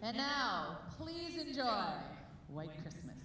And now, please enjoy White Christmas.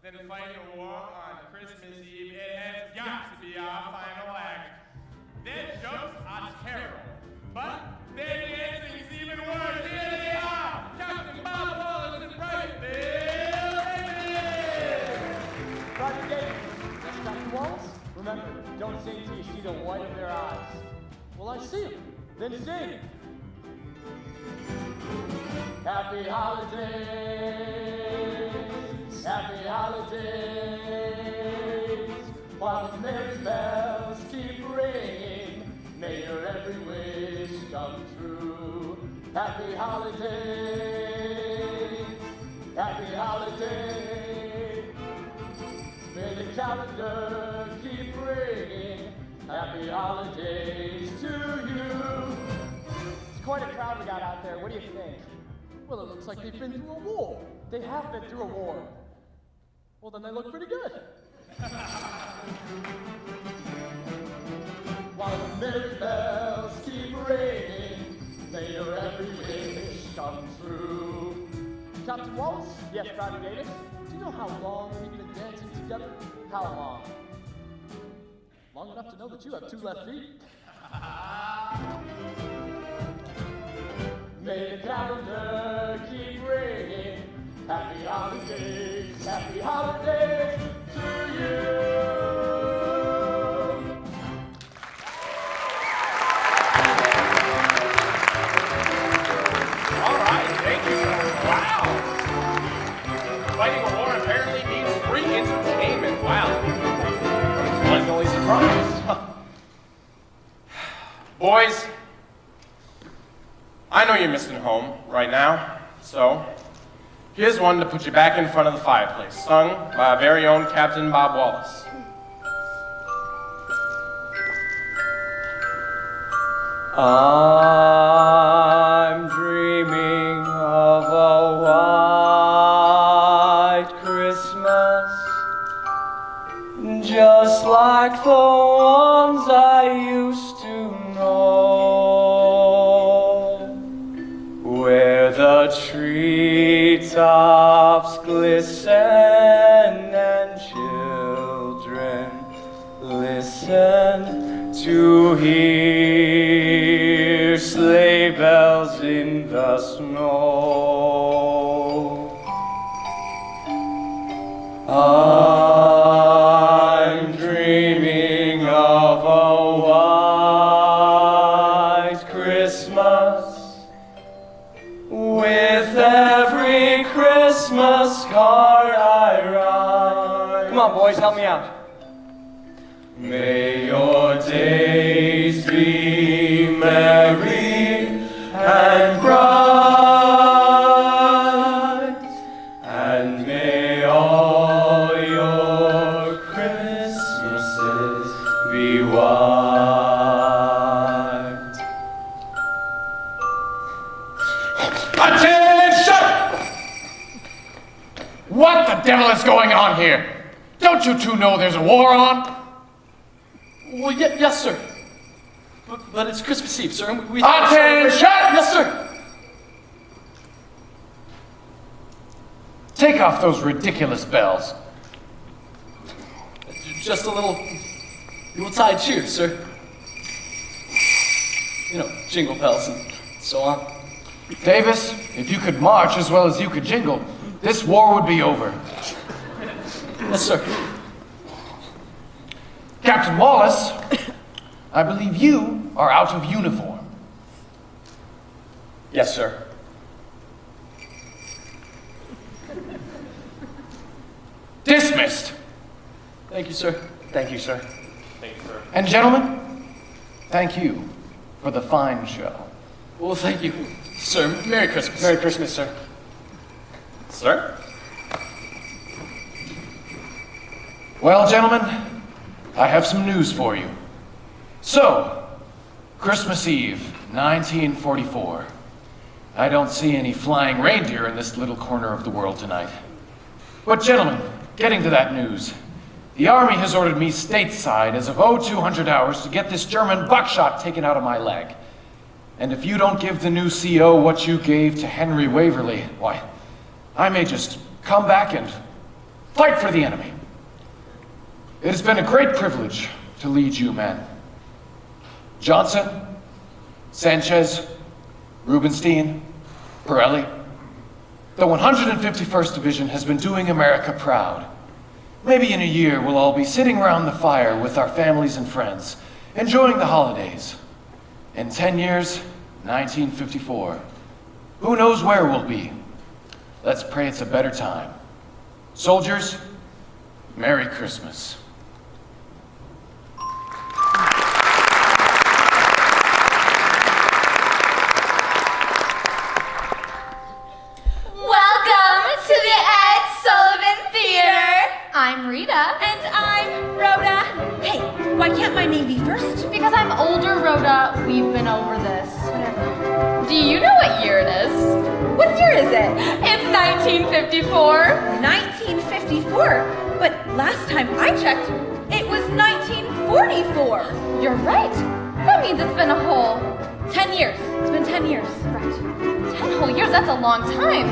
Than fighting a war on Christmas Eve, it has got to be our final act. Their jokes are terrible, but their dancing's even worse. Here they are, Captain Bob Wallace and Private Bill Davis. Private Davis, that's Captain Wallace. Remember, don't sing till you see the white of their eyes. Well, I see them. Then sing. Happy holidays. Happy holidays, while the merry bells keep ringing, may your every wish come true. Happy holidays, happy holidays, may the calendar keep ringing, happy holidays to you. It's quite a crowd we got out there, what do you think? Well, it looks like they've been through a war. They have been through a war. Well, then they look pretty good. While the merry bells keep ringing, may your every wish come true. Captain Wallace? Yes, Private Davis? Do you know how long we've been dancing together? How long? Long enough to know that you have two left feet. May the calendar keep ringing. Happy holidays to you. All right, thank you. Wow. Fighting a war apparently means free entertainment. Wow. I'm pleasantly surprised. Boys, I know you're missing home right now, so here's one to put you back in front of the fireplace, sung by our very own Captain Bob Wallace. I'm dreaming of a white Christmas, just like the ones I used to know, where the treetops glisten and children listen to hear sleigh bells in the snow. I'm dreaming of a white Christmas, with every Christmas card I write. Come on, boys, help me out. May your days be merry and bright, and may all your Christmases be white. Attention! What the devil is going on here? Don't you two know there's a war on? Well, yes, sir. But it's Christmas Eve, sir. and we Attention! Yes, sir. Take off those ridiculous bells. Just a little Yuletide cheer, sir. You know, jingle bells and so on. Davis, if you could march as well as you could jingle, this war would be over. Yes, sir. Captain Wallace, I believe you are out of uniform. Yes, sir. Dismissed. Thank you, sir. Thank you, sir. And gentlemen, thank you for the fine show. Well, thank you, sir. Merry Christmas. Merry Christmas, sir. Sir? Well, gentlemen, I have some news for you. So, Christmas Eve, 1944. I don't see any flying reindeer in this little corner of the world tonight. But gentlemen, getting to that news. The Army has ordered me stateside as of 0200 hours to get this German buckshot taken out of my leg. And if you don't give the new CO what you gave to Henry Waverly, why, I may just come back and fight for the enemy. It has been a great privilege to lead you men. Johnson, Sanchez, Rubenstein, Pirelli. The 151st Division has been doing America proud. Maybe in a year we'll all be sitting around the fire with our families and friends, enjoying the holidays. In 10 years, 1954. Who knows where we'll be? Let's pray it's a better time. Soldiers, Merry Christmas. Welcome to the Ed Sullivan Theater. I'm Rita. And I'm Rhoda. Hey, why can't my name be first? Because I'm older, Rhoda. We've been over this. Whatever. Do you know what year it is? What year is it? It's 1954. 1954. But last time I checked, it was 1944. You're right. That means it's been a whole 10 years. It's been 10 years. right. 10 whole years. That's a long time.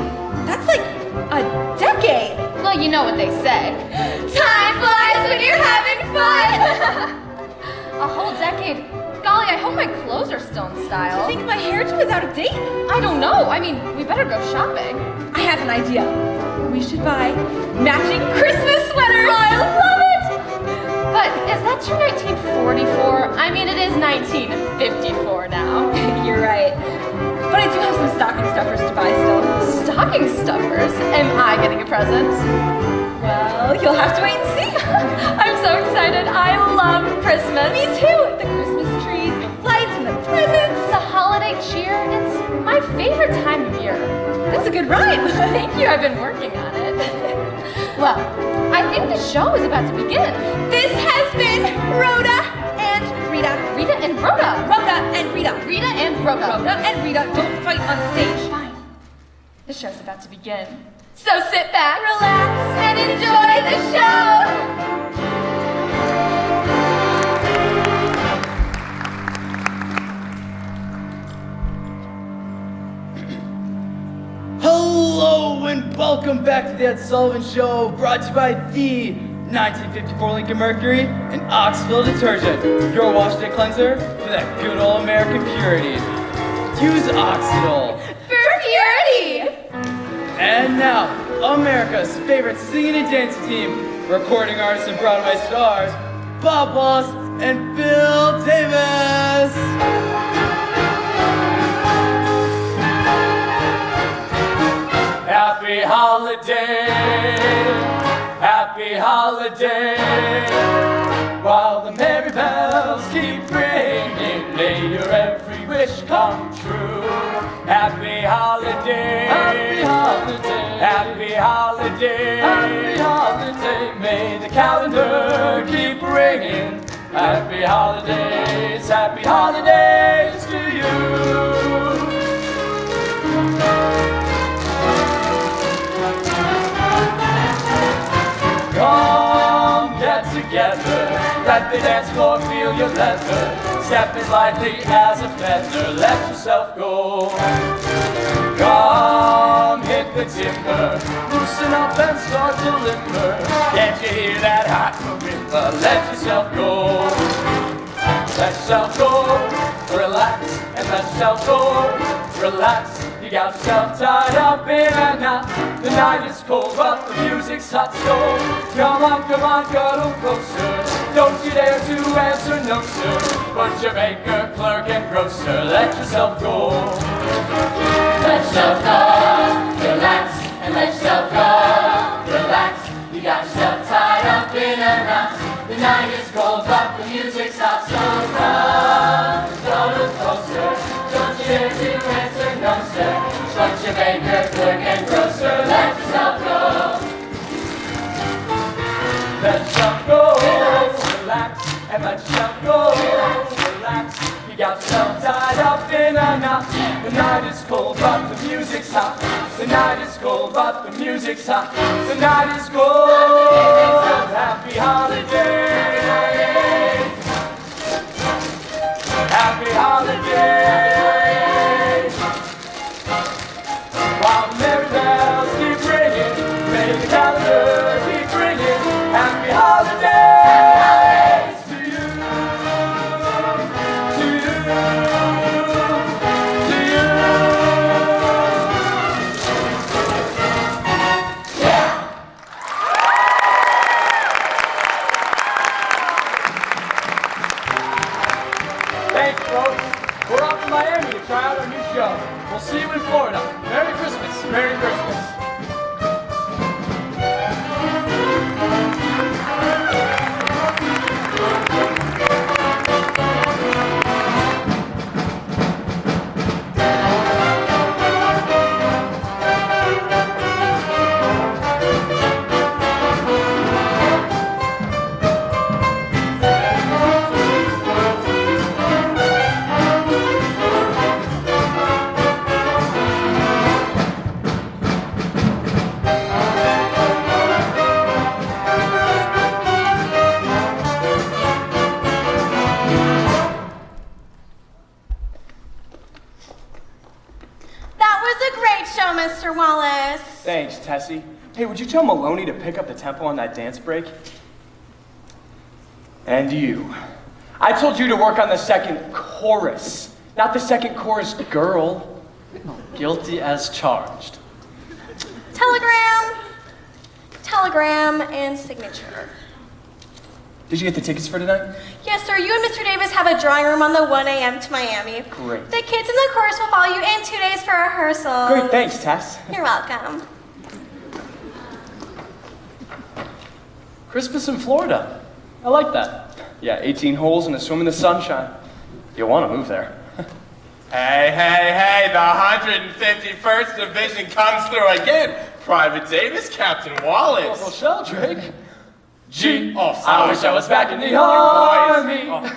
That's like a decade. Well, you know what they say. Time flies when you're having fun. A whole decade. Golly, I hope my clothes are still in Do style. you think my hairdo is out of date? I don't know. I mean, we better go shopping. I have an idea. We should buy matching Christmas sweaters. I love it! But is that true 1944? I mean, it is 1954 now. You're right. But I do have some stocking stuffers to buy still. Stocking stuffers? Am I getting a present? Well, you'll have to wait and see. I'm so excited. I love Christmas. Me too. The Christmas trees, the lights, and the presents. The holiday cheer, it's my favorite time of year. That's a good rhyme. Thank you, I've been working on it. Well, I think the show is about to begin. This has been Rhoda and Rita. Rita and Rhoda. Rhoda and Rita. Rita and Rhoda. Rhoda and Rita don't fight on stage. Fine. The show's about to begin. So sit back, Relax, and enjoy the show! Hello and welcome back to the Ed Sullivan Show, brought to you by the 1954 Lincoln Mercury and Oxville Detergent, your wash day cleanser for that good old American purity. Use Oxville. For purity! And now, America's favorite singing and dancing team, recording artists and Broadway stars, Bob Wallace and Phil Davis. Happy holiday, while the merry bells keep ringing, may your every wish come true. Happy holiday, may the calendar keep ringing. Happy holidays to you. Come get together, let the dance floor feel your leather. Step as lightly as a feather, let yourself go. Come hit the timber, loosen up and start to limber. Can't you hear that hot marimba? Let yourself go. Let yourself go, relax, and let yourself go, relax. You got yourself tied up in a knot. The night is cold, but the music's hot, so come on, cuddle closer. Don't you dare to answer no, sir. But your baker, clerk, and grocer, let yourself go. Let yourself go, relax, and let yourself go, relax. You got yourself tied up in a knot. The night is cold, but the music's hot, so come, cuddle closer. Don't you dare to answer no, sir. But your baker, clerk, and grocer, let yourself go. Let yourself go, relax, and let yourself go, relax. You got yourself tied up in a knot. The night is cold, but the music's hot. The night is cold, but the music's hot. The night is cold. Happy holiday. Happy holiday. While the merry bells keep ringing, may the calendar keep ringing. Happy holidays to you, to you, to you. Yeah! Thanks, folks. We're off to Miami to try out our new show. We'll see you in Florida. Merry Christmas. Merry Christmas. Mr. Wallace. Thanks, Tessie. Hey, would you tell Maloney to pick up the tempo on that dance break? And you. I told you to work on the second chorus, not the second chorus girl. Guilty as charged. Telegram and signature. Did you get the tickets for tonight? Yes, sir. You and Mr. Davis have a drawing room on the 1 a.m. to Miami. Great. The kids in the chorus will follow you in 2 days for rehearsal. Great, thanks, Tess. You're welcome. Christmas in Florida. I like that. Yeah, 18 holes and a swim in the sunshine. You want to move there. Hey, the 151st Division comes through again. Private Davis, Captain Wallace. Well, Sheldrake. G. Oh, I wish I was back in the army. Oh, no.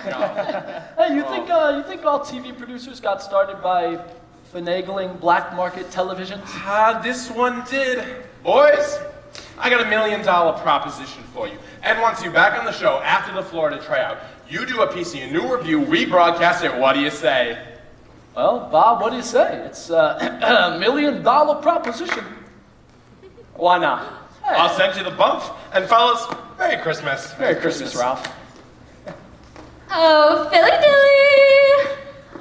Hey, you think think all TV producers got started by finagling black market television? This one did. Boys, I got $1 million proposition for you. Ed wants you back on the show after the Florida tryout. You do a piece of your new review, we broadcast it. What do you say? Well, Bob, what do you say? It's $1 million proposition. Why not? Hey. I'll send you the bump. And fellas, Merry Christmas. Merry Christmas, Ralph. Oh, Philly Dilly!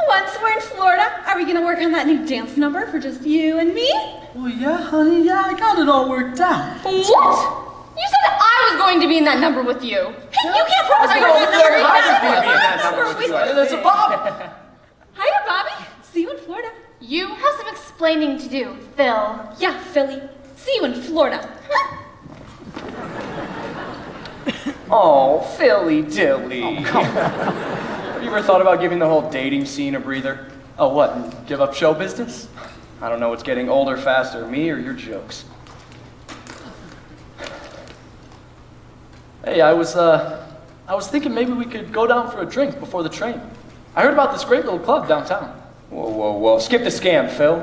Once we're in Florida, are we gonna work on that new dance number for just you and me? Oh, yeah, honey, yeah, I got it all worked out. What? You said I was going to be in that number with you. Hey, you can't promise Are me you you're gonna not be in that number number with you. And there's a Bob. Hiya, Bobby. See you in Florida. You have some explaining to do, Phil. Yeah, Philly. See you in Florida. Oh, Philly Dilly. Have you ever thought about giving the whole dating scene a breather? Oh, what, and give up show business? I don't know what's getting older faster, me or your jokes. Hey, I was thinking maybe we could go down for a drink before the train. I heard about this great little club downtown. Whoa. Skip the scam, Phil.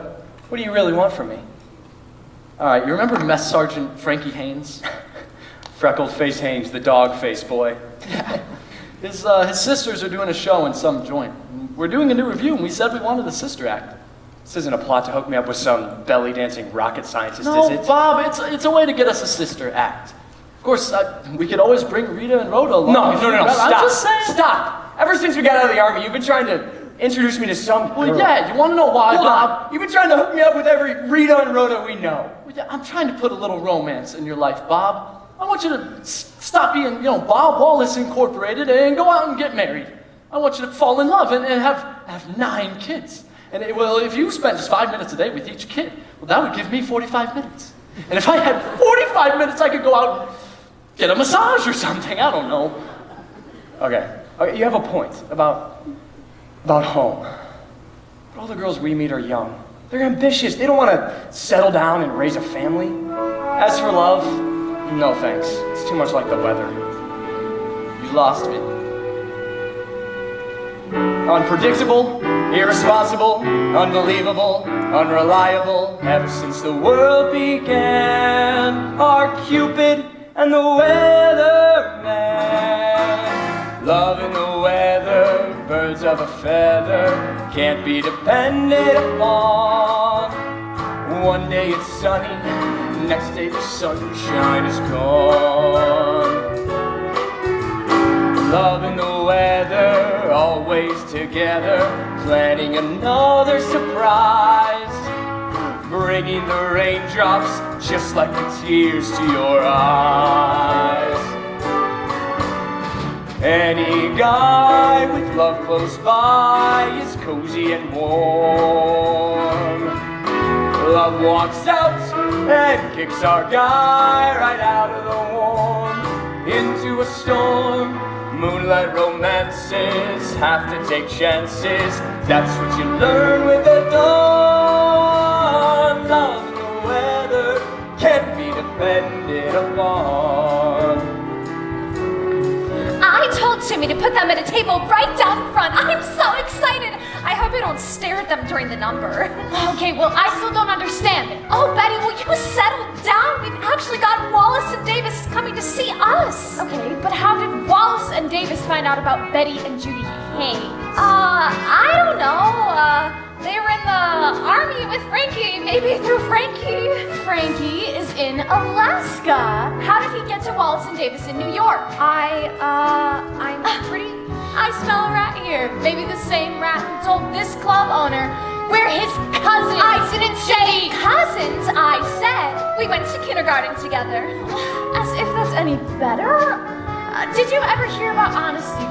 What do you really want from me? All right, you remember Mess Sergeant Frankie Haynes? Freckled-faced Haynes, the dog-faced boy. His sisters are doing a show in some joint. We're doing a new review, and we said we wanted a sister act. This isn't a plot to hook me up with some belly-dancing rocket scientist, No, is it? Bob, it's a way to get us a sister act. Of course, we could always bring Rita and Rhoda along. No, I'm stop. just saying. Stop. Ever since we got out of the army, you've been trying to introduce me to some girl. Well, yeah, you want to know why, Hold Bob? on. You've been trying to hook me up with every Rita and Rhoda we know. Well, yeah, I'm trying to put a little romance in your life, Bob. I want you to stop being, Bob Wallace Incorporated and go out and get married. I want you to fall in love and have 9 kids. And if you spend just 5 minutes a day with each kid, well, that would give me 45 minutes. And if I had 45 minutes, I could go out and get a massage or something. I don't know. Okay, you have a point about home. But all the girls we meet are young. They're ambitious. They don't want to settle down and raise a family. As for love, no thanks. It's too much like the weather. You lost me. Unpredictable, irresponsible, unbelievable, unreliable. Ever since the world began, our Cupid and the weatherman. Love in the weather, birds of a feather, can't be depended upon. One day it's sunny, next day the sunshine is gone. Love in the weather, always together, planning another surprise. Bringing the raindrops, just like the tears to your eyes. Any guy with love close by is cozy and warm. Love walks out and kicks our guy right out of the warm into a storm. Moonlight romances have to take chances. That's what you learn with the dawn. Love in the weather can't be depended upon. I told Jimmy to put them at a table right down front. I'm so excited. I hope I don't stare at them during the number. Okay, well, I still don't understand it. Oh, Betty, will you settle down? We've actually got Wallace and Davis coming to see us. Okay, but how did Wallace and Davis find out about Betty and Judy Haynes? I don't know. They were in the army with Frankie, maybe through Frankie. Frankie is in Alaska. How did he get to Wallace and Davis in New York? I'm pretty... I smell a rat here. Maybe the same rat who told this club owner we're his cousins. I didn't say cousins. I said we went to kindergarten together. As if that's any better. Did you ever hear about honesty?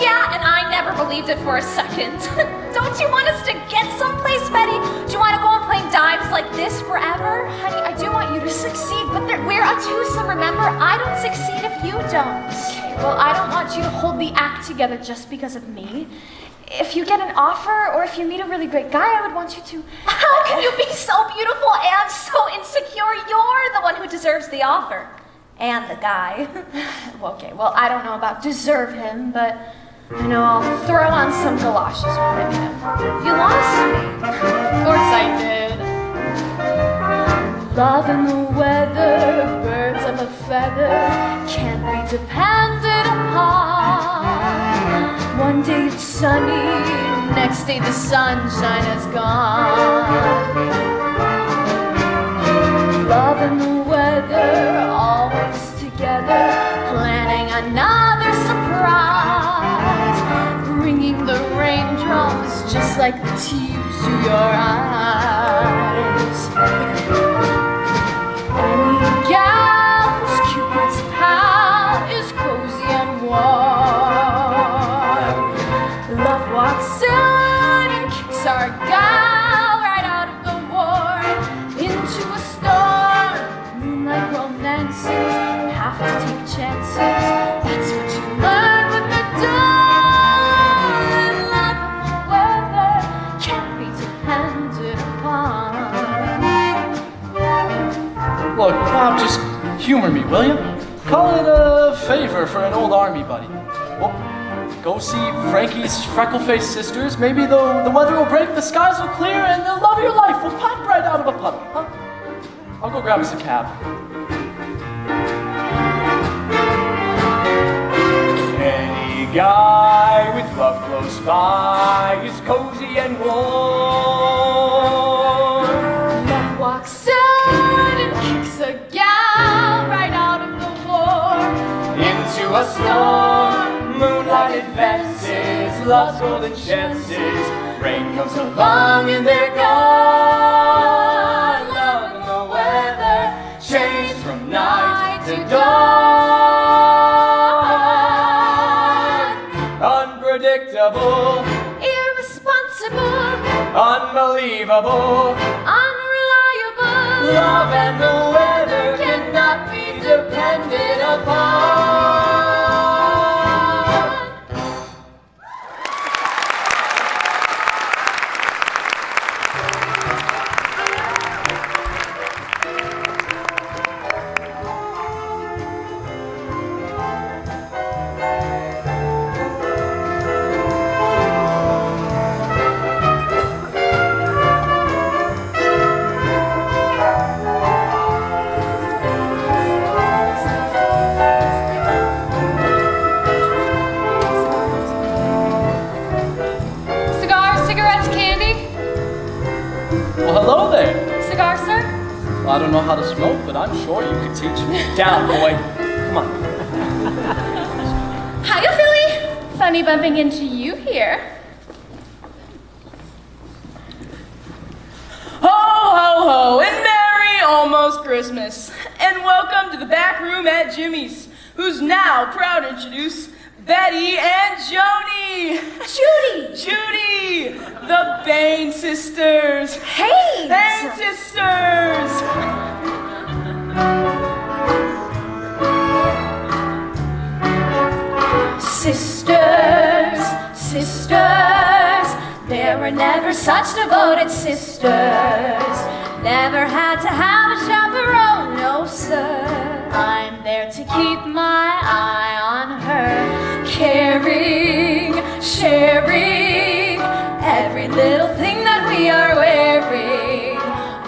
Yeah, and I never believed it for a second. Don't you want us to get someplace, Betty? Do you want to go on playing dimes like this forever? Honey, I do want you to succeed, but We're a twosome, remember? I don't succeed if you don't. Okay, well, I don't want you to hold the act together just because of me. If you get an offer or if you meet a really great guy, I would want you to... How can you be so beautiful and so insecure? You're the one who deserves the offer. And the guy. Okay, well, I don't know about deserve him, but You know, I'll throw on some galoshes when I meet him. You lost me. Of course I did. Love and the weather, birds of a feather, can't be depended upon. One day it's sunny, next day the sunshine is gone. Love and the weather, always together, planning another surprise, bringing the raindrops just like the tears to your eyes. Any gal who's Cupid's pal is cozy and warm. Love walks in and kicks our gal right out of the warm into a storm. Moonlight romances, have to take chances. That's what you learn with the dawn. Love and the weather can't be depended upon. Look, Bob, just humor me, will you? Call it a favor for an old army buddy. Well, go see Frankie's freckle-faced sisters. Maybe the weather will break, the skies will clear, and the love of your life will pop right out of a puddle. Huh? I'll go grab us a cab. Any guy with love close by is cozy and warm. Love walks in and kicks a gal right out of the warm Into a storm, moonlight advances, love's golden chances. Rain comes along and they're gone. Love and the weather change from night to dawn. Unpredictable, irresponsible, unbelievable. unreliable. Love and the weather cannot be depended upon. Hello there. Cigar, sir? Well, I don't know how to smoke, but I'm sure you could teach me. Down, boy. Come on. Hiya, Philly. Funny bumping into you here. Ho, ho, ho, and Merry almost Christmas. And welcome to the back room at Jimmy's, who's now proud to introduce Betty and Joni. Judy, the Bain sisters. Hey! Bain sisters. Sisters, there were never such devoted sisters. Never had to have a chaperone, no sir. I'm there to keep my eye on her, caring, sharing every little thing that we are wearing.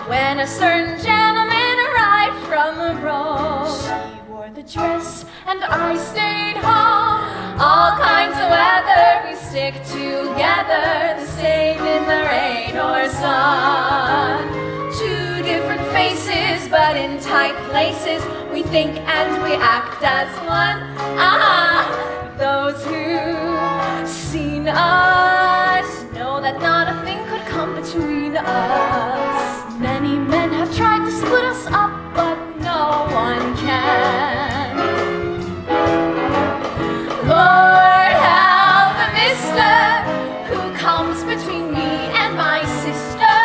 When a certain gentleman arrived from abroad, she wore the dress and I stayed home. All kinds of weather, we stick together, the same in the rain or sun. Two different faces, but in tight places, we think and we act as one. Those who've seen us know that not a thing could come between us. Many men have tried to split us up, but no one can. Lord, help the mister who comes between me and my sister.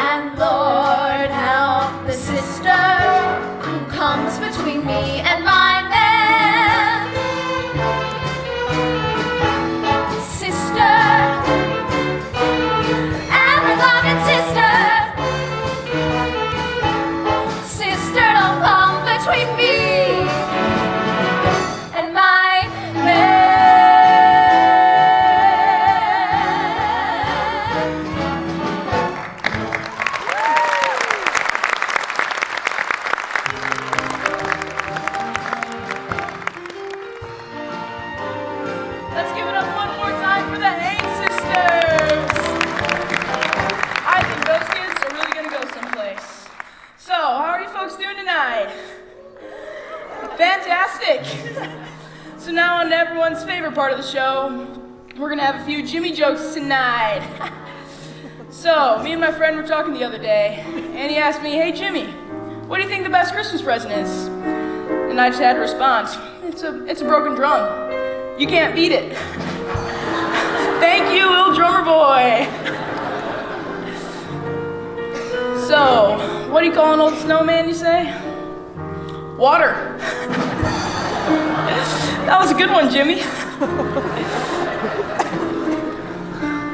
And Lord, help the sister who comes between me and my man. Sister, ever loving sister. show, we're gonna have a few Jimmy jokes tonight. So, me and my friend were talking the other day, and he asked me, "Hey Jimmy, what do you think the best Christmas present is?" And I just had to respond, it's a broken drum. You can't beat it. Thank you, little drummer boy. So, what do you call an old snowman, you say? Water. That was a good one, Jimmy.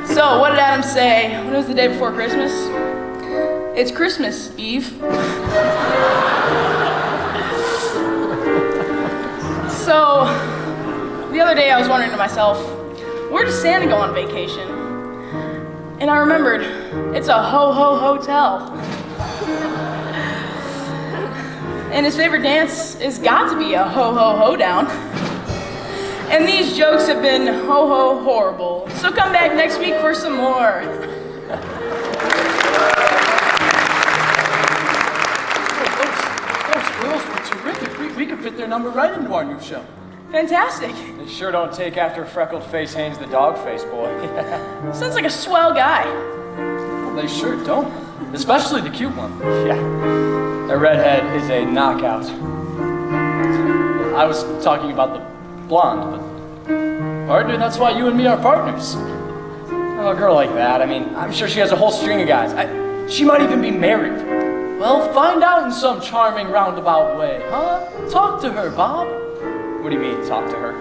So, what did Adam say when it was the day before Christmas? It's Christmas Eve. So, the other day I was wondering to myself, where does Santa go on vacation? And I remembered, it's a ho-ho hotel. And his favorite dance has got to be a ho-ho-ho down. And these jokes have been ho-ho horrible. So come back next week for some more. Those girls were terrific. We could fit their number right into our new show. Fantastic. They sure don't take after freckled face Haynes the dog face boy. Sounds like a swell guy. Well, they sure don't. Especially the cute one. Yeah. The redhead is a knockout. I was talking about the blonde, but partner, that's why you and me are partners. Oh, a girl like that, I mean, I'm sure she has a whole string of guys. She might even be married. Well, find out in some charming roundabout way, huh? Talk to her, Bob. What do you mean, talk to her?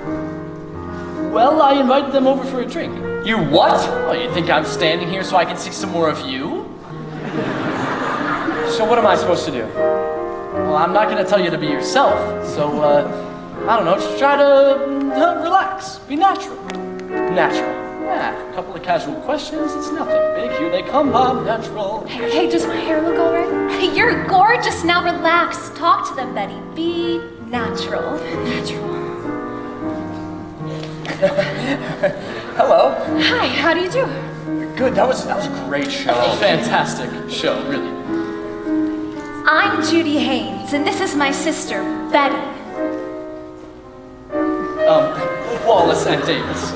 Well, I invited them over for a drink. You what? Oh, you think I'm standing here so I can see some more of you? So what am I supposed to do? Well, I'm not gonna tell you to be yourself, so, I don't know, just try to relax, be natural. Natural. Yeah, a couple of casual questions, it's nothing big. Here they come, Bob, natural. Hey, does my hair look alright? Hey, you're gorgeous. Now relax. Talk to them, Betty. Be natural. Natural. Hello. Hi, how do you do? Good, that was a great show. Fantastic show, really. I'm Judy Haynes, and this is my sister, Betty. Wallace and Davis.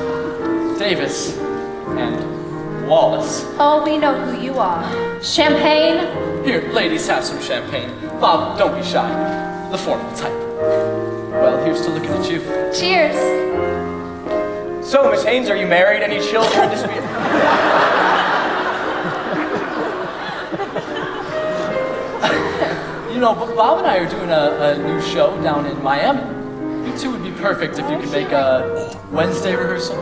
Davis and Wallace. Oh, we know who you are. Champagne? Here, ladies, have some champagne. Bob, don't be shy. The formal type. Well, here's to looking at you. Cheers. So, Miss Haynes, are you married? Any children? You know, but Bob and I are doing a new show down in Miami. You two would be perfect if you could make a Wednesday rehearsal.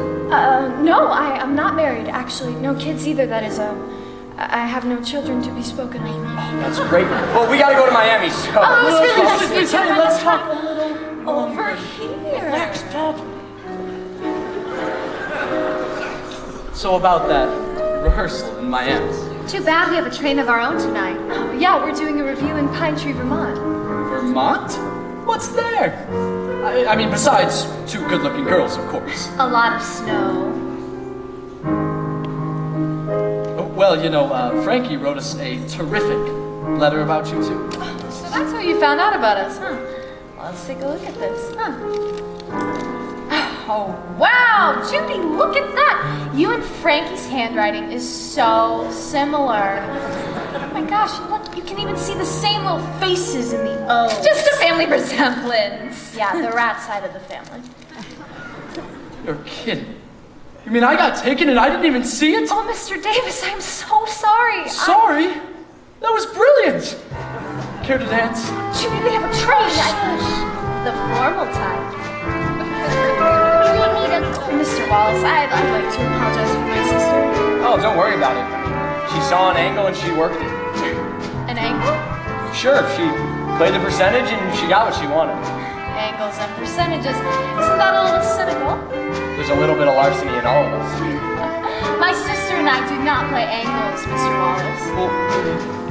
No, I'm not married, actually. No kids either, that is. I have no children to be spoken of. That's great. Well, we gotta go to Miami, so... Oh, it's really nice to meet you. Hey, let's talk a little Over here. Relax, Bob. So about that rehearsal in Miami. Too bad we have a train of our own tonight. Yeah, we're doing a review in Pine Tree, Vermont. Vermont? What's there? I mean, besides two good-looking girls, of course. A lot of snow. Well, you know, Frankie wrote us a terrific letter about you two. So that's how you found out about us, huh? Well, let's take a look at this. Oh, wow! Judy, look at that! You and Frankie's handwriting is so similar. Oh my gosh, look, you can even see the same little faces in the O. Just a family resemblance. Yeah, the rat side of the family. You're kidding. You mean I got taken and I didn't even see it? Oh, Mr. Davis, I'm so sorry. Sorry? That was brilliant. Care to dance? Judy, they have a train. The formal type. Mr. Wallace, I'd like to apologize for my sister. Oh, don't worry about it. She saw an angle and she worked it. An angle? Sure, she played the percentage and she got what she wanted. Angles and percentages. Isn't that a little cynical? There's a little bit of larceny in all of us. My sister and I do not play angles, Mr. Wallace. Well,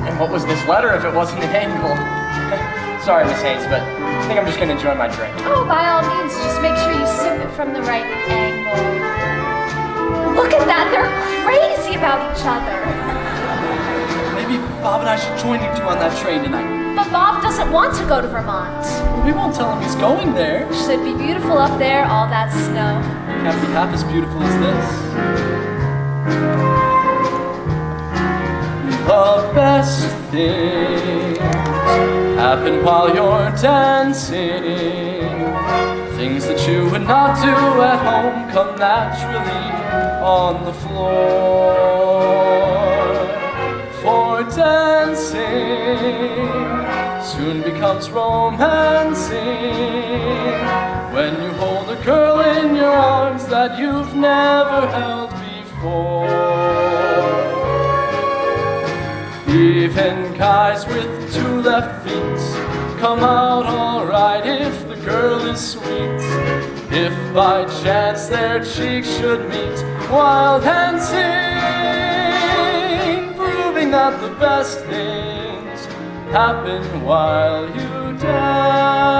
and what was this letter if it wasn't an angle? Sorry, Miss Haynes, but I think I'm just gonna enjoy my drink. Oh, by all means, just make sure you sip it from the right angle. Look at that, they're crazy about each other. Maybe Bob and I should join you two on that train tonight. But Bob doesn't want to go to Vermont. We won't tell him he's going there. Should be beautiful up there, all that snow. can't be half as beautiful as this. The best things happen while you're dancing. Things that you would not do at home come naturally on the floor. For dancing soon becomes romancing when you hold a girl in your arms that you've never held before. Even guys with 2 left feet come out alright if the girl is sweet. If by chance their cheeks should meet while dancing, proving that the best things happen while you dance.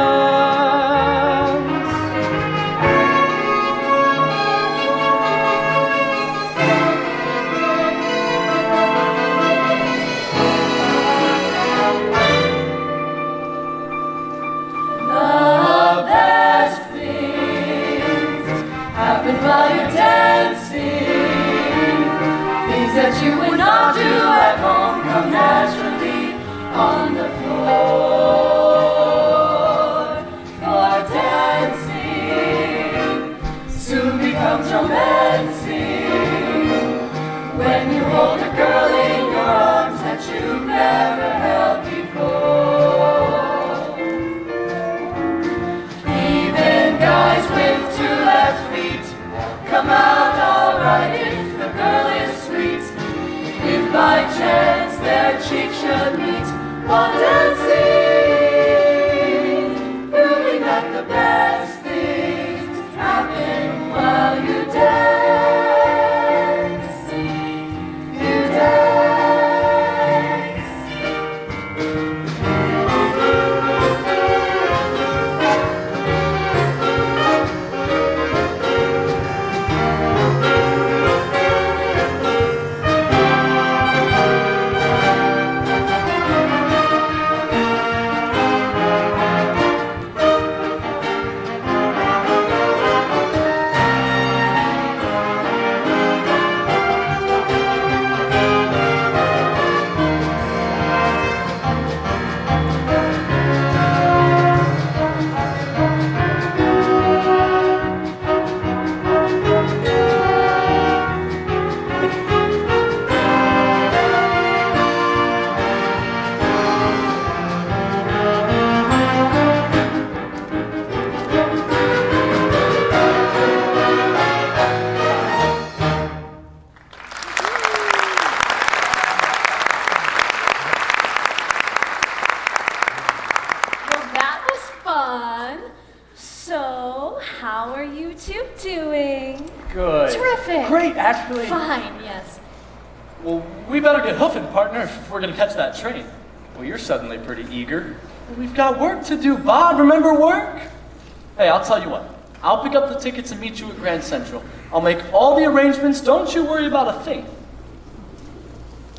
While you're dancing, things that you would not do at home come naturally on the floor. For dancing soon becomes romancing when you hold a girl in your arms that you've never held before. Even guys with 2 left feet come out alright if the girl is sweet. If by chance their cheeks should meet while dancing, proving that the best things happen while you dance. You dance. Good. Terrific. Great, actually. Fine, yes. Well, we better get hoofing, partner, if we're gonna catch that train. Well, you're suddenly pretty eager. We've got work to do, Bob. Remember work? Hey, I'll tell you what. I'll pick up the tickets and meet you at Grand Central. I'll make all the arrangements. Don't you worry about a thing.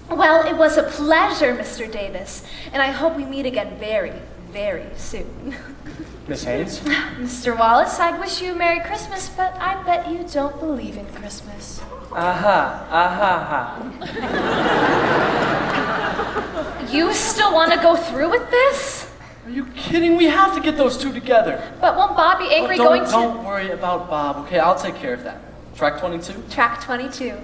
Well, it was a pleasure, Mr. Davis, and I hope we meet again very, very soon. Miss Haynes? Mr. Wallace, I wish you a Merry Christmas, but I bet you don't believe in Christmas. You still want to go through with this? Are you kidding? We have to get those 2 together. But won't Bob be angry Don't going to... Don't worry about Bob, okay? I'll take care of that. Track 22? Track 22.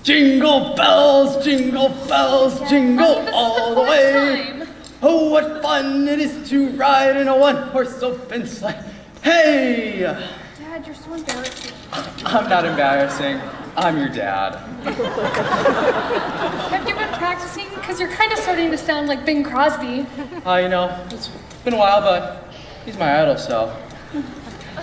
Jingle bells, jingle all the way. Oh, what fun it is to ride in a one-horse open sleigh. Hey! Dad, you're so embarrassing. I'm not embarrassing. I'm your dad. Have you been practicing? Because you're kind of starting to sound like Bing Crosby. You know, it's been a while, but he's my idol, so.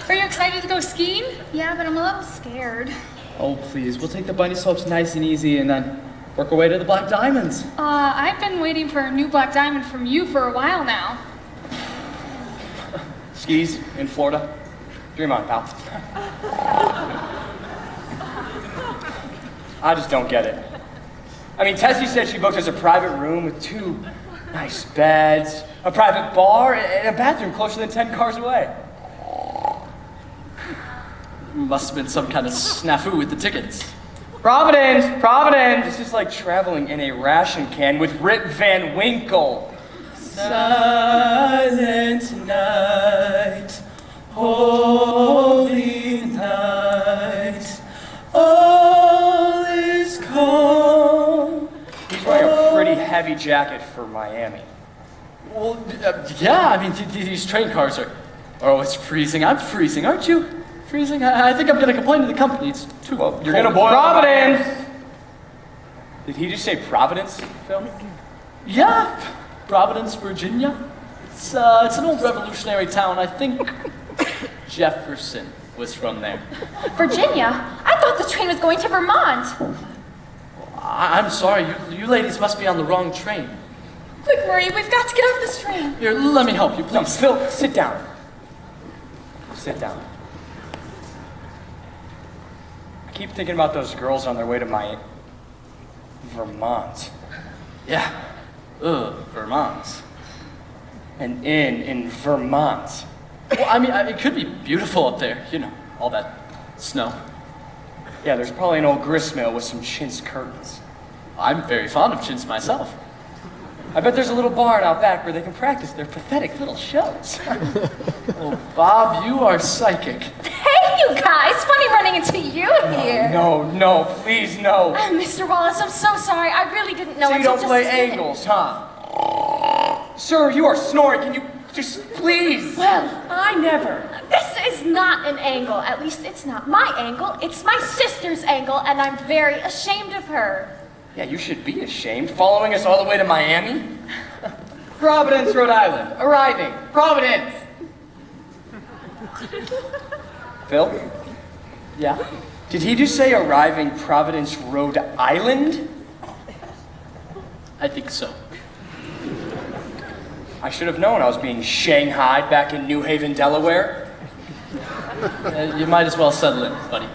Are you excited to go skiing? Yeah, but I'm a little scared. Oh, please, we'll take the bunny slopes nice and easy and then work our way to the Black Diamonds. I've been waiting for a new black diamond from you for a while now. Skis in Florida. Dream on, pal. I just don't get it. I mean, Tessie said she booked us a private room with 2 nice beds, a private bar, and a bathroom closer than 10 cars away. Must have been some kind of snafu with the tickets. Providence! This is like traveling in a ration can with Rip Van Winkle. Silent night, holy night, all is calm. He's wearing a pretty heavy jacket for Miami. Well, yeah, I mean, these train cars are... Oh, it's freezing. I'm freezing, aren't you? Freezing? I think I'm going to complain to the company. It's too Well, you're gonna boil Providence! Did he just say Providence, Phil? Yeah, Providence, Virginia. It's an old revolutionary town. I think Jefferson was from there. Virginia? I thought the train was going to Vermont. I'm sorry, you ladies must be on the wrong train. Quick, Marie, we've got to get off this train. Here, let me help you, No, please. Phil, sit down. Sit down. I keep thinking about those girls on their way to my Vermont. Yeah. Vermont. An inn in Vermont. Well, I mean, it could be beautiful up there. You know, all that snow. Yeah, there's probably an old gristmill with some chintz curtains. I'm very fond of chintz myself. I bet there's a little barn out back where they can practice their pathetic little shows. Oh, Bob, you are psychic. Hey, you guys! Funny running into you here. No, please, no. Mr. Wallace, I'm so sorry. I really didn't know So you until don't just play a minute. angles, huh? Sir, you are snoring. Can you just please? Well, I never. This is not an angle. At least it's not my angle. It's my sister's angle, and I'm very ashamed of her. Yeah, you should be ashamed, following us all the way to Miami. Providence, Rhode Island. Arriving. Providence. Phil, Yeah? did he just say arriving Providence, Rhode Island? I think so. I should have known I was being shanghaied back in New Haven, Delaware. You might as well settle in, buddy.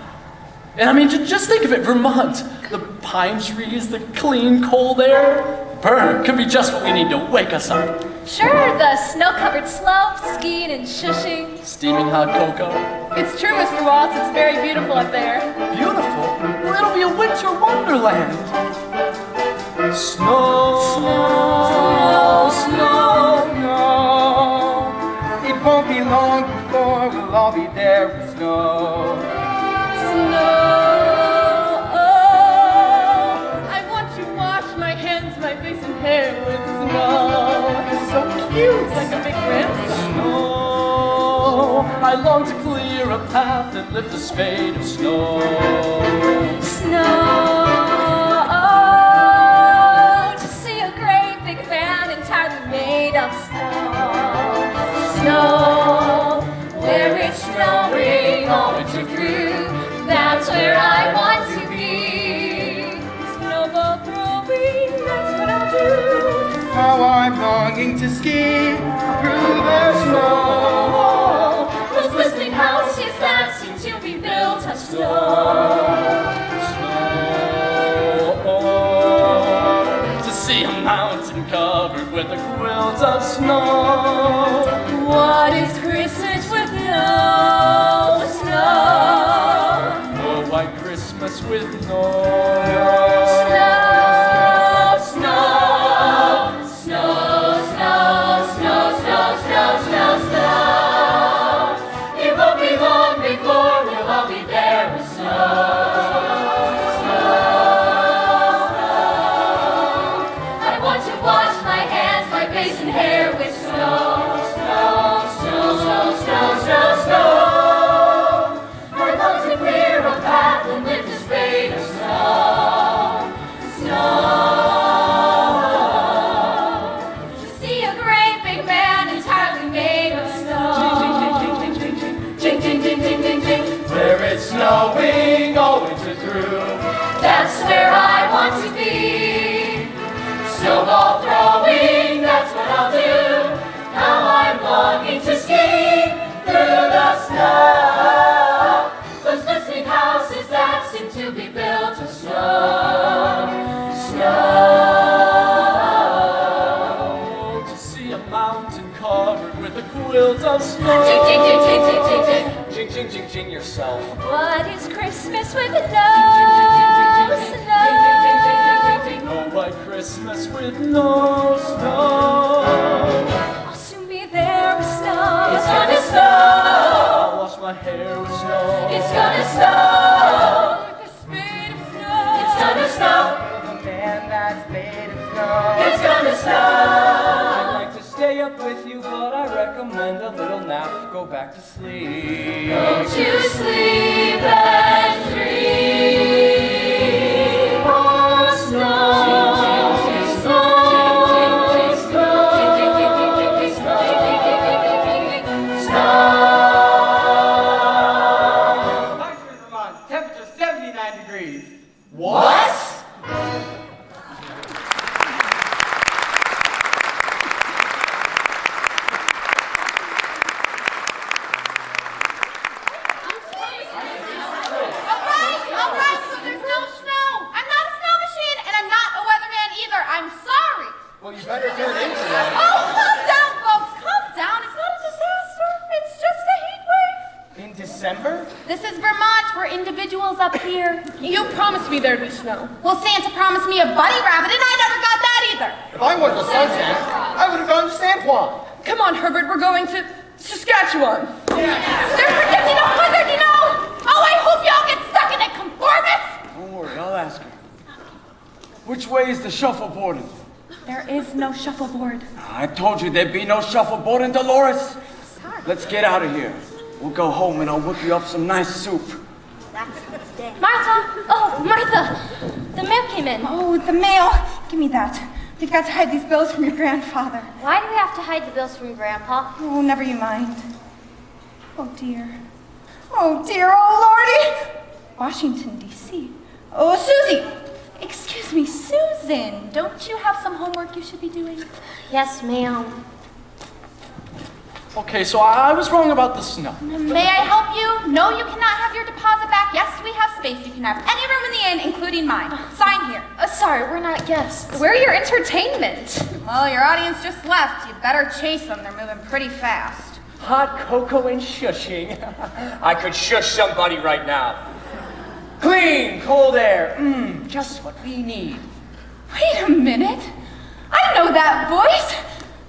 And I mean, just think of it, Vermont. The pine trees, the clean, cold air. Burn could be just what we need to wake us up. Sure, the snow-covered slopes, skiing and shushing. Steaming hot cocoa. It's true, Mr. Wallace. It's very beautiful up there. Beautiful. Well, it'll be a winter wonderland. Snow, Snow, it won't be long before we'll all be there with snow. I want to wash my hands, my face, and hair with snow. It's so cute. It's like a big grandson. snow. I long to clear a path and lift a spade of snow. Snow. To see a great big fan entirely made of snow. Snow. Where it's snowing all winter through. That's where I want to be. Snowball throwing, that's what I'll do. How I'm longing to ski through the snow. Those glistening houses that seem to be built of snow. To see a mountain covered with a quilt of snow. What is Christmas with no snow? A white Christmas with no Snow, snow, snow, snow, snow, snow, snow, snow, snow. It won't be long before we'll all be there with snow. Snow, snow. I want to wash my hands, my face, and hair with snow. sing yourself. What is Christmas with no snow? No white Christmas with no snow. I'll soon be there with snow. It's gonna snow. I'll wash my hair with snow. It's gonna snow. With a spade of snow. It's gonna snow. The man that's made of snow. It's gonna snow. I'd like to stay up with you, but I recommend a little nap to go back to sleep. Go to sleep and dream of snow. Hartford, Vermont, temperature 79 degrees. What? Alright, so there's no snow. I'm not a snow machine, and I'm not a weatherman either. I'm sorry. Well, you better turn into one. Oh, calm down, folks. Calm down. It's not a disaster. It's just a heat wave. In December? This is Vermont. We're individuals up here. You promised me there'd be snow. Well, Santa promised me a bunny rabbit, and I never got that either. If I was a sun Santa, I would have gone to San Juan. Come on, Herbert, we're going to Saskatchewan. They're predicting a blizzard, you know. Oh, I hope y'all get stuck in it, conformists. Don't worry, I'll ask her. Which way is the shuffleboard? There is no shuffleboard. I told you there'd be no shuffleboard in Dolores. Let's get out of here. We'll go home and I'll whip you up some nice soup. Martha! Oh, Martha! The mail came in. Oh, the mail. Give me that. We've got to hide these bills from your grandfather. Why do we have to hide the bills from Grandpa? Oh, never you mind. Oh, dear. Oh, dear. Oh, Lordy. Washington, D.C. Oh, Susie. Excuse me, Susan. Don't you have some homework you should be doing? Yes, ma'am. Okay, so I was wrong about the snow. May I help you? No, you cannot have your deposit back. Yes, we have space. You can have any room in the inn, including mine. Sign here. Sorry, we're not guests. We're your entertainment. Well, your audience just left. You better chase them. They're moving pretty fast. Hot cocoa and shushing. I could shush somebody right now. Clean, cold air. Just what we need. Wait a minute. I know that voice.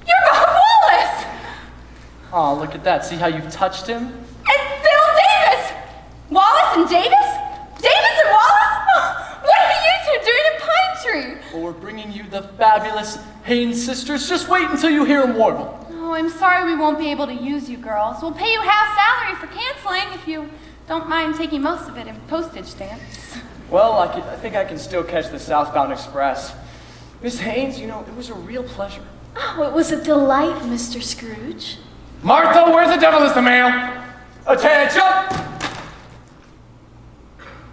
You're Bob Wallace. Oh, look at that. See how you've touched him? And Bill Davis. Wallace and Davis? Davis and Wallace? What are you two doing in Pine Tree? Well, we're bringing you the fabulous Haynes sisters. Just wait until you hear them warble. Oh, I'm sorry we won't be able to use you girls. We'll pay you half salary for canceling if you don't mind taking most of it in postage stamps. Well, I think I can still catch the southbound express. Miss Haynes, you know, it was a real pleasure. Oh, it was a delight, Mr. Scrooge. Martha, where the devil is the mail? Attention!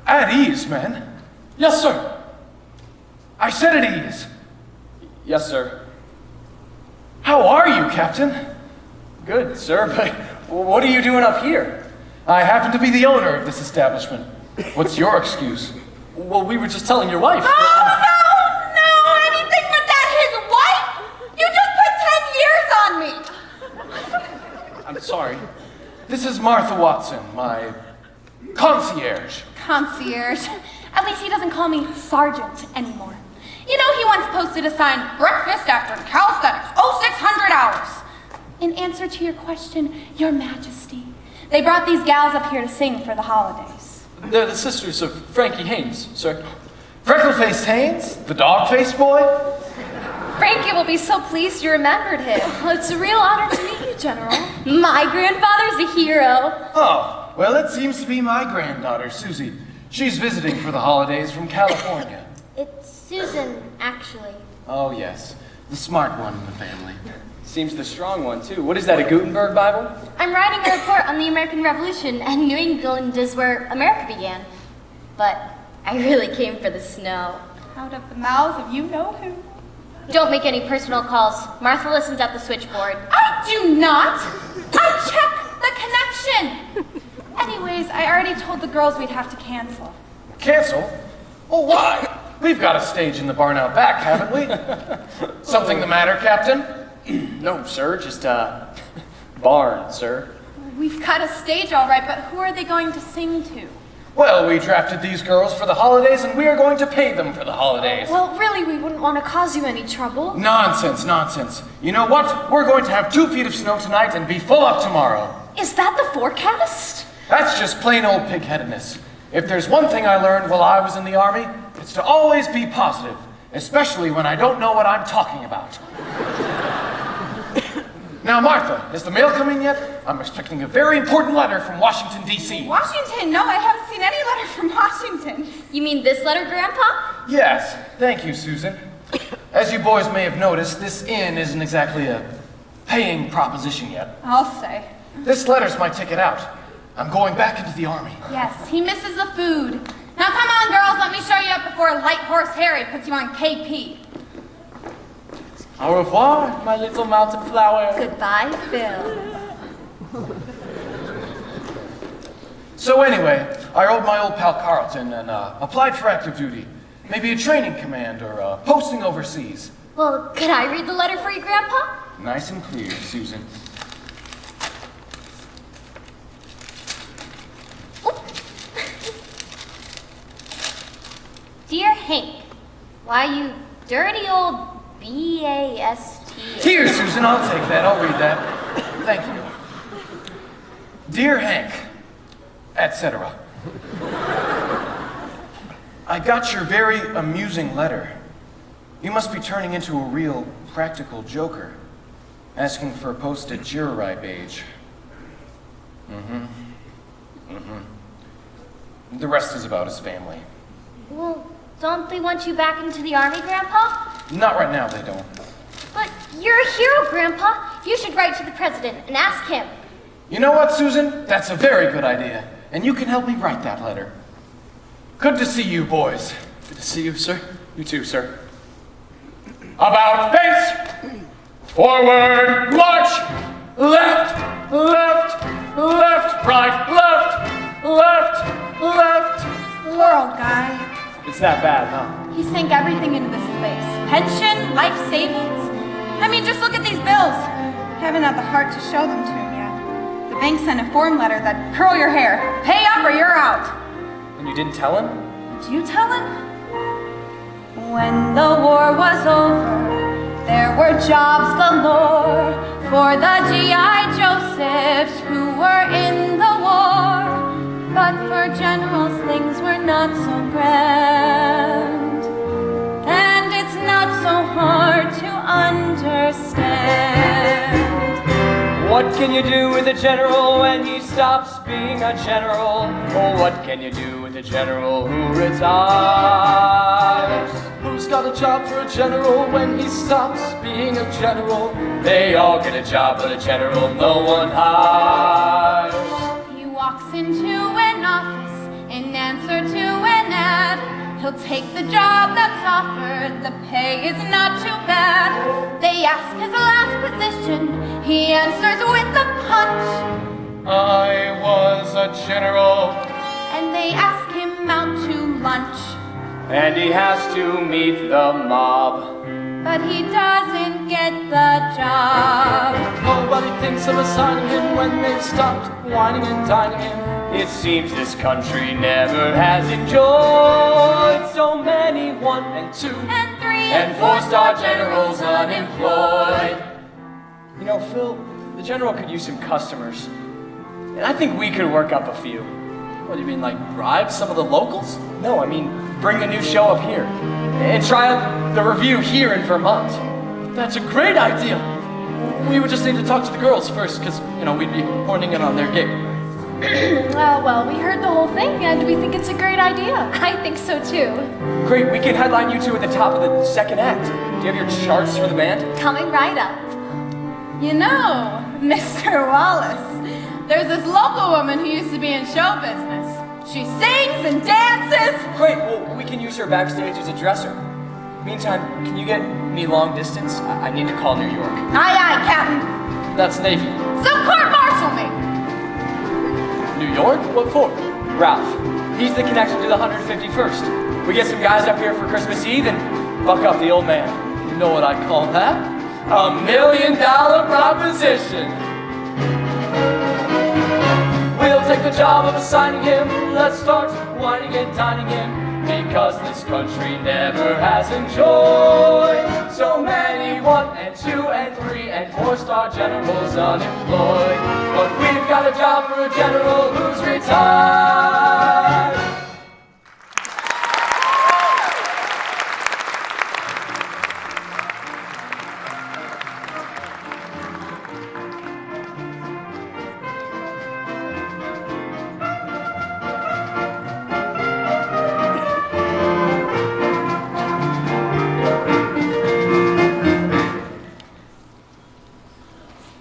At ease, men. Yes, sir. I said at ease. Yes, sir. How are you, Captain? Good, sir, but what are you doing up here? I happen to be the owner of this establishment. What's your excuse? Well, we were just telling your wife. Oh, no, anything but that, his wife? You just put 10 years on me. I'm sorry. This is Martha Watson, my concierge. Concierge. At least he doesn't call me Sergeant anymore. You know, he once posted a sign, breakfast after calisthenics, 0600 hours. In answer to your question, Your Majesty, they brought these gals up here to sing for the holidays. They're the sisters of Frankie Haynes, sir. Freckle-faced Haynes? The dog-faced boy? Frankie will be so pleased you remembered him. Well, it's a real honor to meet you, General. My grandfather's a hero. Oh, well, it seems to be my granddaughter, Susie. She's visiting for the holidays from California. It's Susan, actually. Oh, yes. The smart one in the family. Seems the strong one, too. What is that, a Gutenberg Bible? I'm writing a report on the American Revolution, and New England is where America began. But I really came for the snow. Out of the mouths of you-know-who. Don't make any personal calls. Martha listens at the switchboard. I do not! I check the connection! Anyways, I already told the girls we'd have to cancel. Cancel? Well, why? We've got a stage in the barn out back, haven't we? Something the matter, Captain? No, sir, just, barn, sir. we've got a stage all right, but who are they going to sing to? Well, we drafted these girls for the holidays, and we are going to pay them for the holidays. Well, really, we wouldn't want to cause you any trouble. Nonsense, nonsense. You know what? We're going to have 2 feet of snow tonight and be full up tomorrow. Is that the forecast? That's just plain old pig-headedness. If there's one thing I learned while I was in the Army, it's to always be positive, especially when I don't know what I'm talking about. Now, Martha, has the mail come in yet? I'm expecting a very important letter from Washington, D.C. Washington? No, I haven't seen any letter from Washington. You mean this letter, Grandpa? Yes, thank you, Susan. As you boys may have noticed, this inn isn't exactly a paying proposition yet. I'll say. This letter's my ticket out. I'm going back into the Army. Yes, he misses the food. Now come on, girls, let me show you up before Light Horse Harry puts you on KP. Au revoir, my little mountain flower. Goodbye, Bill. So anyway, I wrote my old pal Carlton and applied for active duty. Maybe a training command or a posting overseas. Well, could I read the letter for you, Grandpa? Nice and clear, Susan. Dear Hank, why, you dirty old B-A-S-T. Here, Susan, I'll take that. I'll read that. Thank you. Dear Hank, etc. I got your very amusing letter. You must be turning into a real practical joker, asking for a post at Jurai Beige. The rest is about his family. Well, don't they want you back into the Army, Grandpa? Not right now, they don't. But you're a hero, Grandpa. You should write to the president and ask him. You know what, Susan? That's a very good idea. And you can help me write that letter. Good to see you, boys. Good to see you, sir. You too, sir. About face! Forward, march! Left, left, left, right, left, left, left. Poor old guy. It's that bad, huh? He sank everything into this place. Pension, life savings. I mean, just look at these bills. Haven't had the heart to show them to him yet. The bank sent a form letter that curl your hair, pay up or you're out. And you didn't tell him? Did you tell him? When the war was over, there were jobs galore for the G.I. Josephs who were in the war. But for generals, things were not so grand. And it's not so hard to understand. What can you do with a general when he stops being a general? Or what can you do with a general who retires? Who's got a job for a general when he stops being a general? They all get a job, but a general no one hires. He walks into an office in answer to an ad. He'll take the job that's offered, the pay is not too bad. They ask his last position, he answers with a punch. I was a general. And they ask him out to lunch. And he has to meet the mob. But he doesn't get the job. Nobody thinks of assigning him when they've stopped whining and dining him. It seems this country never has enjoyed so many 1 and 2 And 3 and 4-star generals unemployed. You know, Phil, the general could use some customers. And I think we could work up a few. What do you mean, like bribe some of the locals? No, I mean, bring the new show up here. And try out the review here in Vermont. That's a great idea. We would just need to talk to the girls first, because, you know, we'd be horning in on their gig. Well, we heard the whole thing, and we think it's a great idea. I think so too. Great, we can headline you two at the top of the second act. Do you have your charts for the band? Coming right up. You know, Mr. Wallace, there's this local woman who used to be in show business. She sings and dances. Great, well, we can use her backstage as a dresser. Meantime, can you get me long distance? I need to call New York. Aye, aye, Captain. That's Navy. So court-martial me. New York? What for? Ralph, he's the connection to the 151st. We get some guys up here for Christmas Eve and buck up the old man. You know what I call that? $1 million proposition. We'll take the job of assigning him. Let's start whining and dining him, because this country never has enjoyed so many 1 and 2 and 3 and 4-star generals unemployed. But we've got a job for a general who's retired.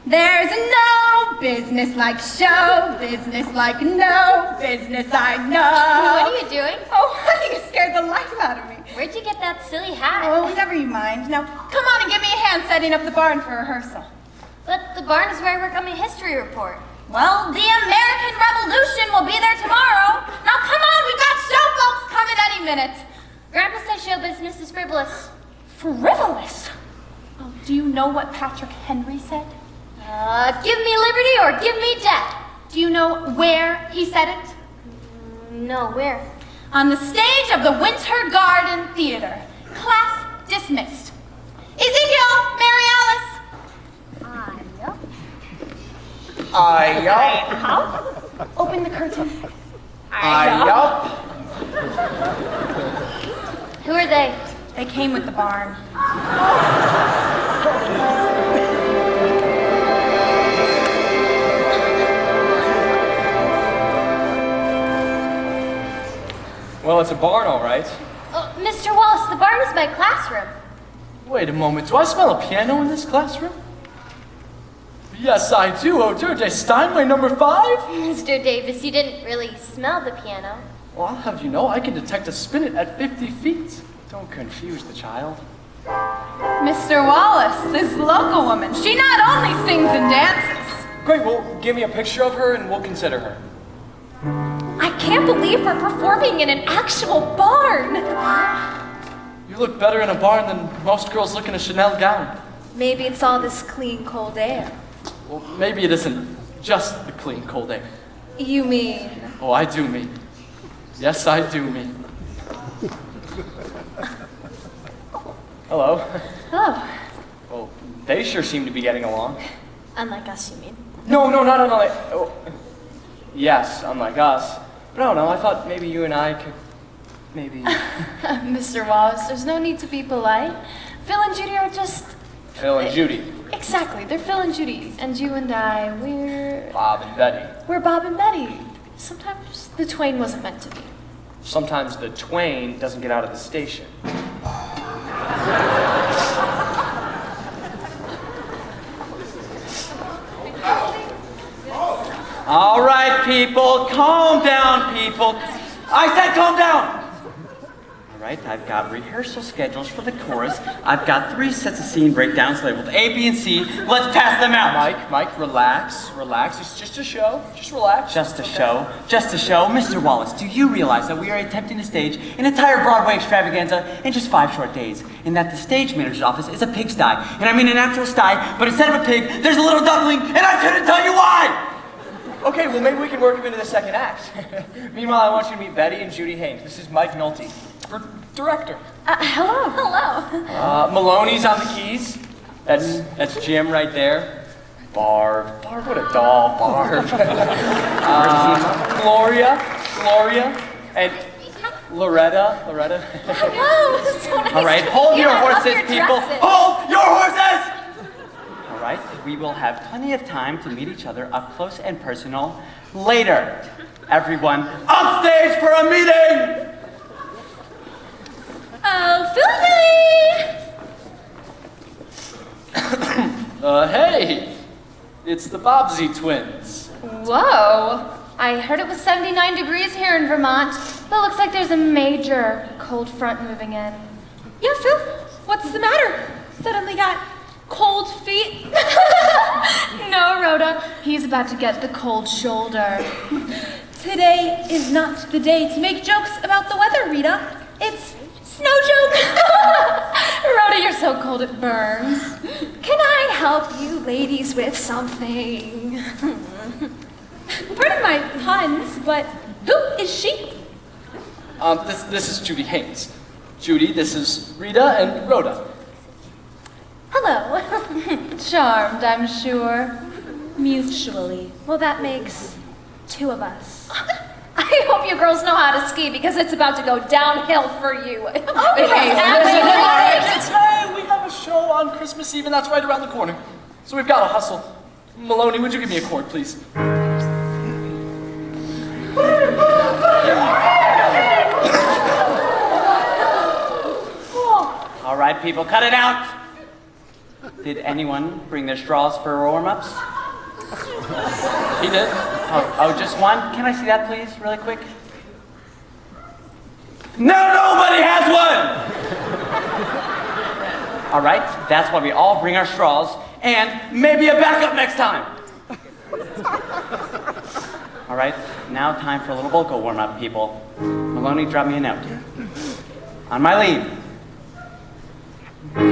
There's no business like show business, like no business I know. What are you doing? Oh, honey, you scared the life out of me. Where'd you get that silly hat? Oh, never you mind. Now, come on and give me a hand setting up the barn for rehearsal. But the barn is where I work on my history report. Well, the American Revolution will be there tomorrow. Now, come on, we've got show folks coming any minute. Grandpa says show business is frivolous. Frivolous? Oh, do you know what Patrick Henry said? Give me liberty or give me death. Do you know where he said it? No, where? On the stage of the Winter Garden Theater. Class dismissed. Ezekiel, Mary Alice. Yup. Open the curtain. Yup. Who are they? They came with the barn. Well, it's a barn, all right. Oh, Mr. Wallace, the barn is my classroom. Wait a moment, do I smell a piano in this classroom? Yes, I do. Auteur de Steinway number 5? Mr. Davis, you didn't really smell the piano. Well, I'll have you know, I can detect a spinet at 50 feet. Don't confuse the child. Mr. Wallace, this local woman, she not only sings and dances. Great, well, give me a picture of her and we'll consider her. I can't believe we're performing in an actual barn. You look better in a barn than most girls look in a Chanel gown. Maybe it's all this clean, cold air. Well, maybe it isn't just the clean, cold air. You mean? Oh, I do mean. Yes, I do mean. Hello. Oh, Well, they sure seem to be getting along. unlike us, you mean? No, not unlike. Oh, yes, unlike us. But I don't know, I thought maybe you and I could. Maybe. Mr. Wallace, there's no need to be polite. Phil and Judy are just... Phil and Judy. Exactly, they're Phil and Judy. And you and I, Bob and Betty. we're Bob and Betty. Sometimes the twain wasn't meant to be. Sometimes the twain doesn't get out of the station. All right, people, calm down, people. I said calm down. All right, I've got rehearsal schedules for the chorus. I've got 3 sets of scene breakdowns labeled A, B, and C. Let's pass them out. Mike, relax. It's just a show. Just relax. Just a show. Mr. Wallace, do you realize that we are attempting to stage an entire Broadway extravaganza in just 5 short days? And that the stage manager's office is a pigsty. And I mean an actual sty, but instead of a pig, there's a little duckling, and I couldn't tell you why! Okay, well maybe we can work him into the second act. Meanwhile, I want you to meet Betty and Judy Haynes. This is Mike Nolte, director. Hello. Maloney's on the keys. That's Jim right there. Barb, what a doll, Barb. Gloria, and Loretta. Hello, so nice. All right, hold your I love horses, your people. dresses. Hold your horses! All right, we will have plenty of time to meet each other up close and personal later. Everyone, upstage for a meeting! Oh, Philly! Hey! It's the Bobbsey twins. Whoa. I heard it was 79 degrees here in Vermont, but looks like there's a major cold front moving in. Yeah, Phil, what's the matter? Suddenly got cold feet? No, Rhoda, he's about to get the cold shoulder. Today is not the day to make jokes about the weather, Rita. It's snow joke. Rhoda, you're so cold it burns. Can I help you ladies with something? Pardon my puns, but who is she? This is Judy Haynes. Judy, this is Rita and Rhoda. Hello. Charmed, I'm sure. Mutually. Well, that makes two of us. I hope you girls know how to ski because it's about to go downhill for you. Okay, Kids, hey, we have a show on Christmas Eve, and that's right around the corner. So we've got to hustle. Maloney, would you give me a chord, please? All right, people, cut it out. Did anyone bring their straws for warm-ups? He did. Oh, just one? Can I see that, please, really quick? No, nobody has one! All right, that's why we all bring our straws, and maybe a backup next time. All right, now time for a little vocal warm-up, people. Maloney, drop me a note. On my lead. Give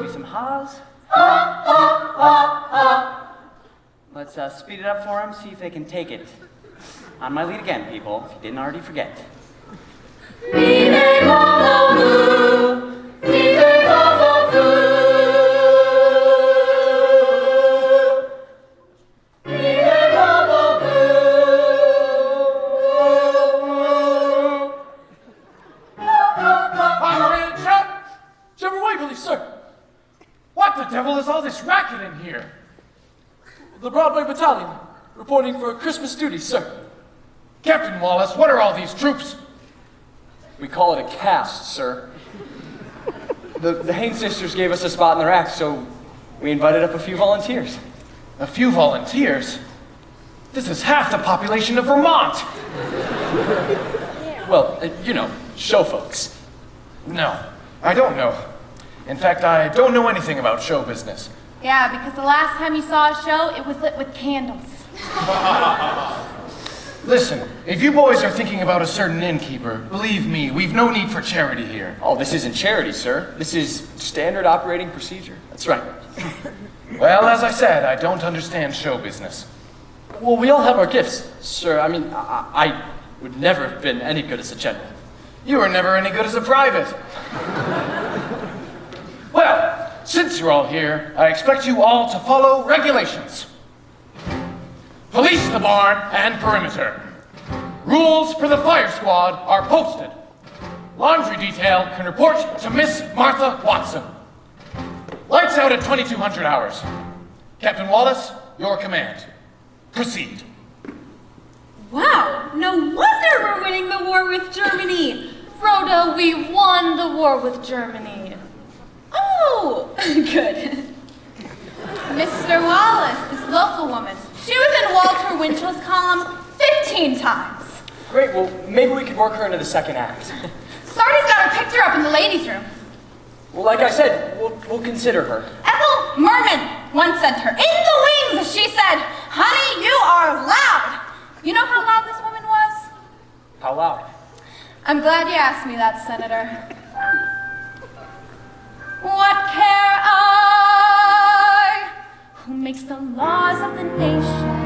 me some ha's. Let's speed it up for them, see if they can take it. On my lead again, people, if you didn't already forget. General Waverly, sir. What the devil is all this racket in here? The Broadway Battalion, reporting for Christmas duty, sir. Captain Wallace, what are all these troops? We call it a cast, sir. The Haynes sisters gave us a spot in their act, so we invited up a few volunteers. A few volunteers? This is half the population of Vermont. Well, you know, show folks. No, I don't know. In fact, I don't know anything about show business. Yeah, because the last time you saw a show, it was lit with candles. Listen, if you boys are thinking about a certain innkeeper, believe me, we've no need for charity here. Oh, this isn't charity, sir. This is standard operating procedure. That's right. Well, as I said, I don't understand show business. Well, we all have our gifts, sir. I mean, I would never have been any good as a general. You were never any good as a private. Well, since you're all here, I expect you all to follow regulations. Police the barn and perimeter. Rules for the fire squad are posted. Laundry detail can report to Miss Martha Watson. Lights out at 2200 hours. Captain Wallace, your command. Proceed. Wow, no wonder we're winning the war with Germany. Rhoda, we won the war with Germany. Oh, good. Mr. Wallace, this local woman, she was in Walter Winchell's column 15 times. Great, well, maybe we could work her into the second act. Sardi's got her picture up in the ladies' room. Well, like I said, we'll consider her. Ethel Merman once sent her in the wings. She said, "Honey, you are loud." You know how loud this woman was? How loud? I'm glad you asked me that, Senator. What care I who makes the laws of the nation?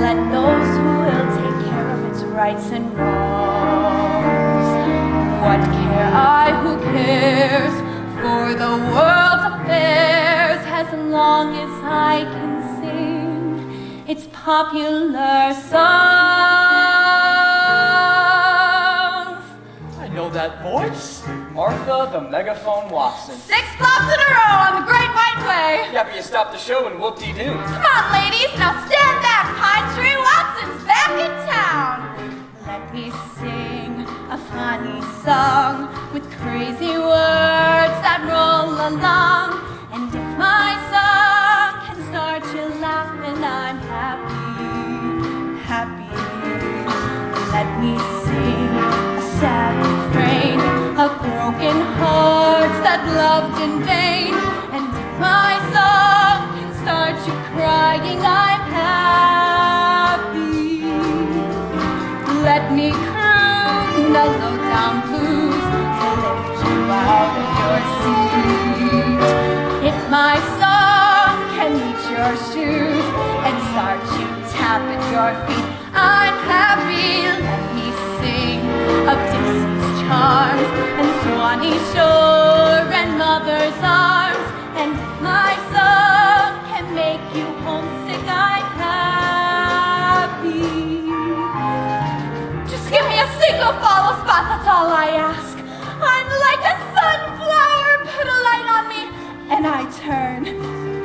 Let those who will take care of its rights and wrongs. What care I who cares for the world's affairs as long as I can sing its popular songs? I know that voice. Martha the Megaphone Watson. 6 flops in a row on the Great White Way. Yeah, but you stopped the show and whoop-de-doo. Come on, ladies, now stand back, Pine Tree. Watson's back in town. Let me sing a funny song with crazy words that roll along. And if my song can start you laughing, I'm happy, happy. Let me sing a sad refrain of broken hearts that loved in vain. And if my song can start you crying, I'm happy. Let me croon the low-down blues till your shoes and start to tap at your feet. I'm happy, let me sing of Dixie's charms and Swanee Shore and Mother's arms. And if my song can make you homesick, I'm happy. Just give me a single follow spot, that's all I ask. I'm like a sunflower, put a light on me, and I turn.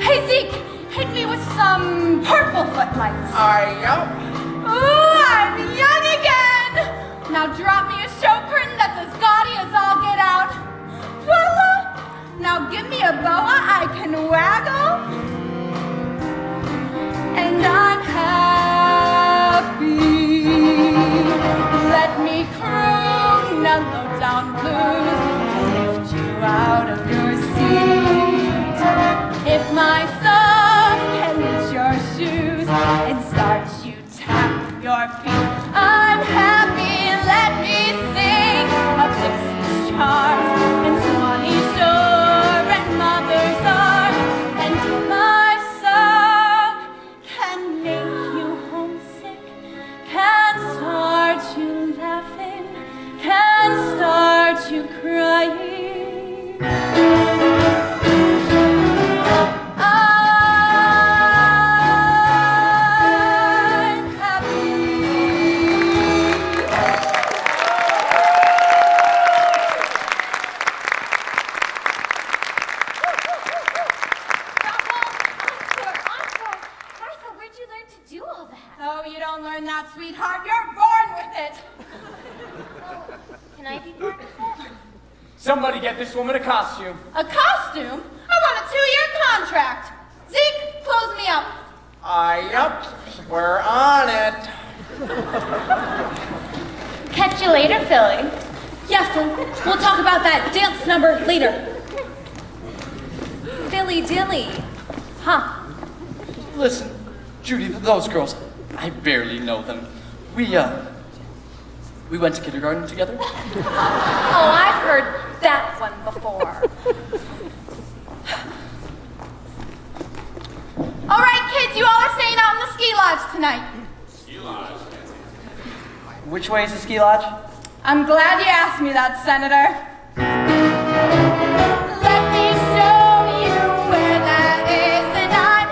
Hey Zeke, hit me with some purple footlights. Ooh, I'm young again. Now drop me a show curtain that's as gaudy as all get out. Voila! Now give me a boa I can waggle. And I'm happy. Let me croon a low down blues to lift you out of your seat. If my song can reach your shoes and start you tap your feet, I'm happy. Let me sing of Dixie's charms and Swanee Shore and Mother's arms. And if my song can make you homesick, can start you laughing, can start you crying, sweetheart, you're born with it. Can I be part of it? Somebody get this woman a costume. A costume? I want a 2-year contract. Zeke, close me up. Yup, we're on it. Catch you later, Philly. Yeah, Phil, we'll talk about that dance number later. Philly Dilly. Huh. Listen, Judy, those girls, I barely know them. We went to kindergarten together. Oh, I've heard that one before. All right, kids, you all are staying out in the ski lodge tonight. Ski lodge? Which way is the ski lodge? I'm glad you asked me that, Senator. Let me show you where that is, and I'm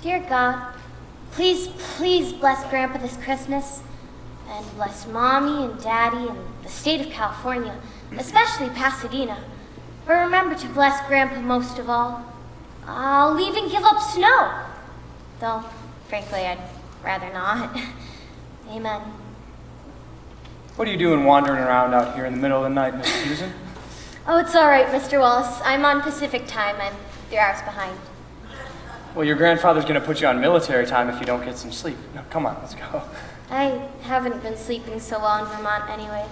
Dear God, please, please bless Grandpa this Christmas, and bless Mommy and Daddy and the state of California, especially Pasadena. But remember to bless Grandpa most of all. I'll even give up snow, though, frankly, I'd rather not. Amen. What are you doing wandering around out here in the middle of the night, Miss Susan? Oh, it's all right, Mr. Wallace. I'm on Pacific time. I'm 3 hours behind. Well, your grandfather's gonna put you on military time if you don't get some sleep. No, come on, let's go. I haven't been sleeping so well in Vermont anyways.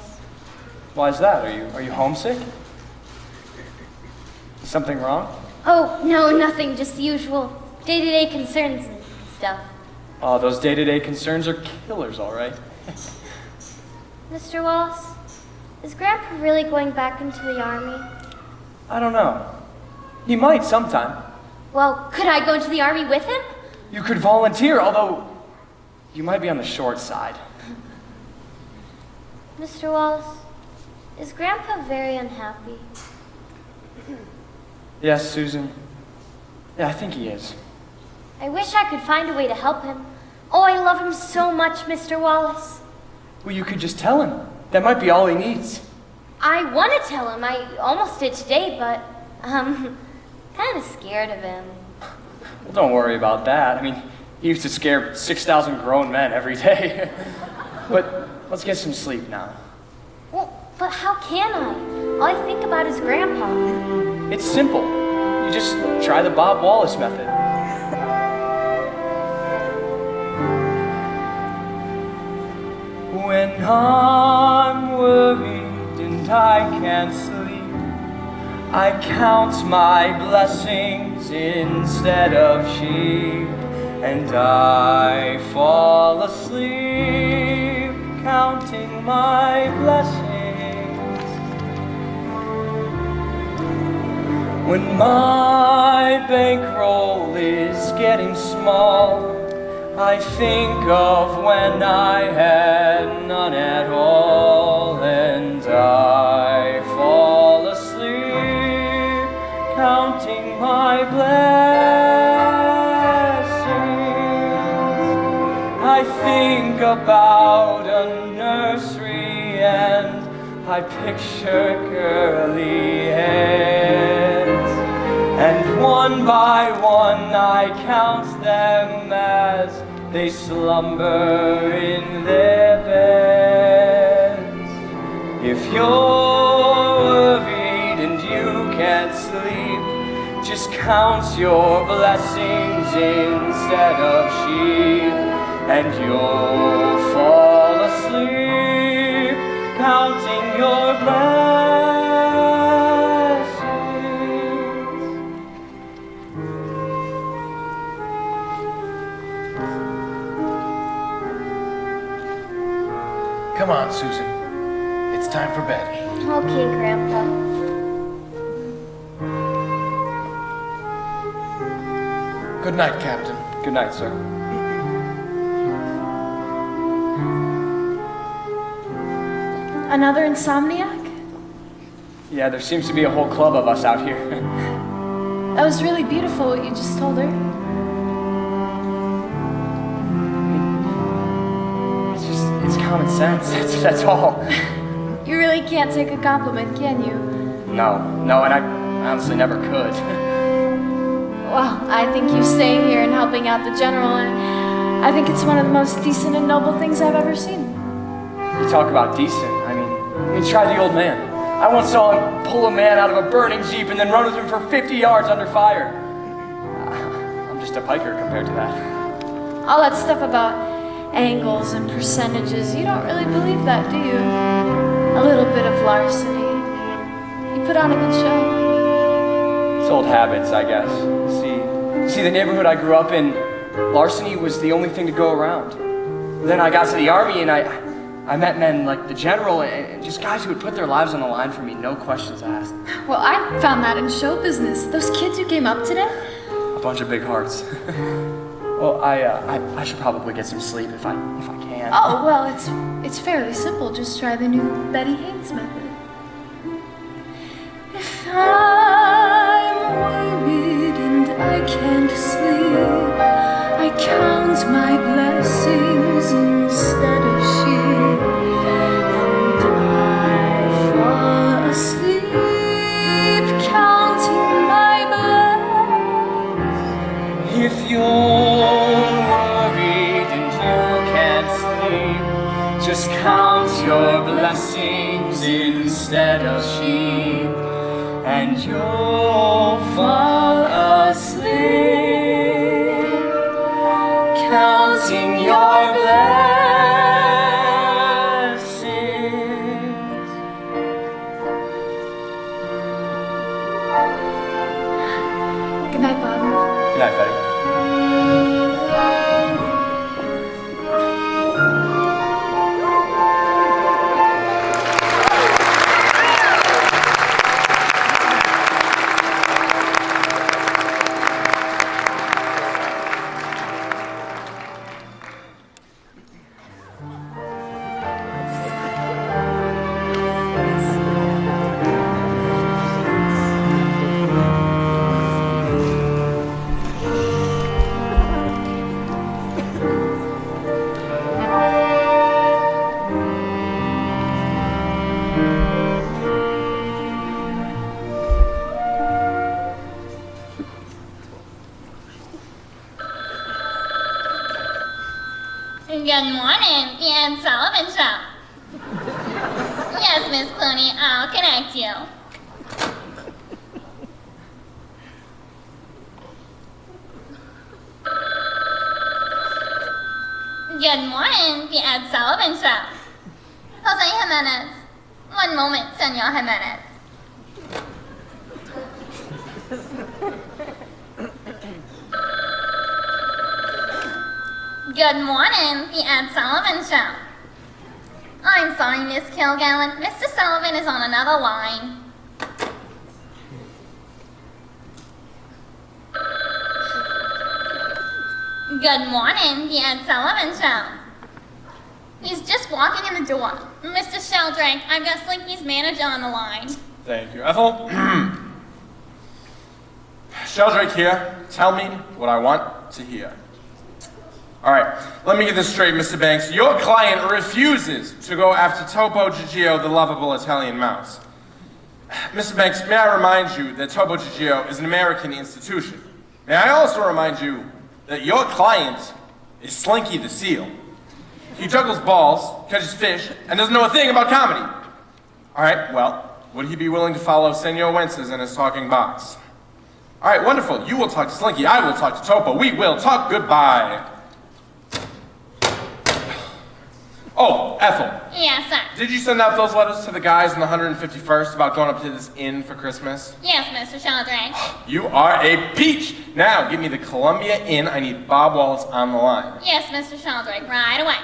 Why is that? Are you homesick? Is something wrong? Oh, no, nothing. Just the usual day-to-day concerns and stuff. Oh, those day-to-day concerns are killers, all right. Mr. Wallace, is Grandpa really going back into the Army? I don't know. He might sometime. Well, could I go into the Army with him? You could volunteer, although you might be on the short side. Mr. Wallace, is Grandpa very unhappy? Yes, Susan. Yeah, I think he is. I wish I could find a way to help him. Oh, I love him so much, Mr. Wallace. Well, you could just tell him. That might be all he needs. I want to tell him. I almost did today, but kind of scared of him. Well, don't worry about that. I mean, he used to scare 6,000 grown men every day. But let's get some sleep now. Well, but how can I? All I think about is Grandpa. It's simple. You just try the Bob Wallace method. When I'm worried and I can't sleep, I count my blessings instead of sheep, and I fall asleep counting my blessings. When my bankroll is getting small, I think of when I had none at all, and I fall asleep counting my blessings. I think about a nursery and I picture curly heads, and one by one I count them as they slumber in their beds. If you're worried and you can't sleep, just count your blessings instead of sheep, and you'll fall asleep counting your blessings. Come on, Susan. It's time for bed. Okay, Grandpa. Good night, Captain. Good night, sir. Another insomniac? Yeah, there seems to be a whole club of us out here. That was really beautiful what you just told her. It's common sense. That's all. You really can't take a compliment, can you? No, and I honestly never could. Well, I think you staying here and helping out the general, I think it's one of the most decent and noble things I've ever seen. You talk about decent. I mean, try the old man. I once saw him pull a man out of a burning Jeep and then run with him for 50 yards under fire. I'm just a piker compared to that. All that stuff about angles and percentages, you don't really believe that, do you? A little bit of larceny. You put on a good show. It's old habits, I guess. See, the neighborhood I grew up in, larceny was the only thing to go around. Then I got to the Army and I met men like the general and just guys who would put their lives on the line for me, no questions asked. Well, I found that in show business. Those kids who came up today? A bunch of big hearts. Well, I should probably get some sleep if I can. Oh, well, it's fairly simple. Just try the new Betty Haynes method. If I'm worried and I can't sleep, I count my blessings instead of sheep, and I fall asleep counting my blessings. If you're worried and you can't sleep, just count your blessings instead of sheep, and you'll fall asleep counting your blessings. Good night, Bob. Good night, Betty. Good morning, the Ed Sullivan Show. Yes, Miss Clooney, I'll connect you. Good morning, the Ed Sullivan Show. Jose Jimenez. One moment, Senor Jimenez. Good morning, the Ed Sullivan Show. I'm sorry, Miss Kilgallen. Mr. Sullivan is on another line. Good morning, the Ed Sullivan Show. He's just walking in the door. Mr. Sheldrake, I've got Slinky's manager on the line. Thank you. Ethel? Sheldrake here. Tell me what I want to hear. All right, let me get this straight, Mr. Banks. Your client refuses to go after Topo Gigio, the lovable Italian mouse. Mr. Banks, may I remind you that Topo Gigio is an American institution. May I also remind you that your client is Slinky the Seal. He juggles balls, catches fish, and doesn't know a thing about comedy. All right, well, would he be willing to follow Senor Wences in his talking box? All right, wonderful. You will talk to Slinky. I will talk to Topo. We will talk. Goodbye. Oh, Ethel. Yes, sir. Did you send out those letters to the guys in the 151st about going up to this inn for Christmas? Yes, Mr. Sheldrake. You are a peach. Now, give me the Columbia Inn. I need Bob Wallace on the line. Yes, Mr. Sheldrake, right away.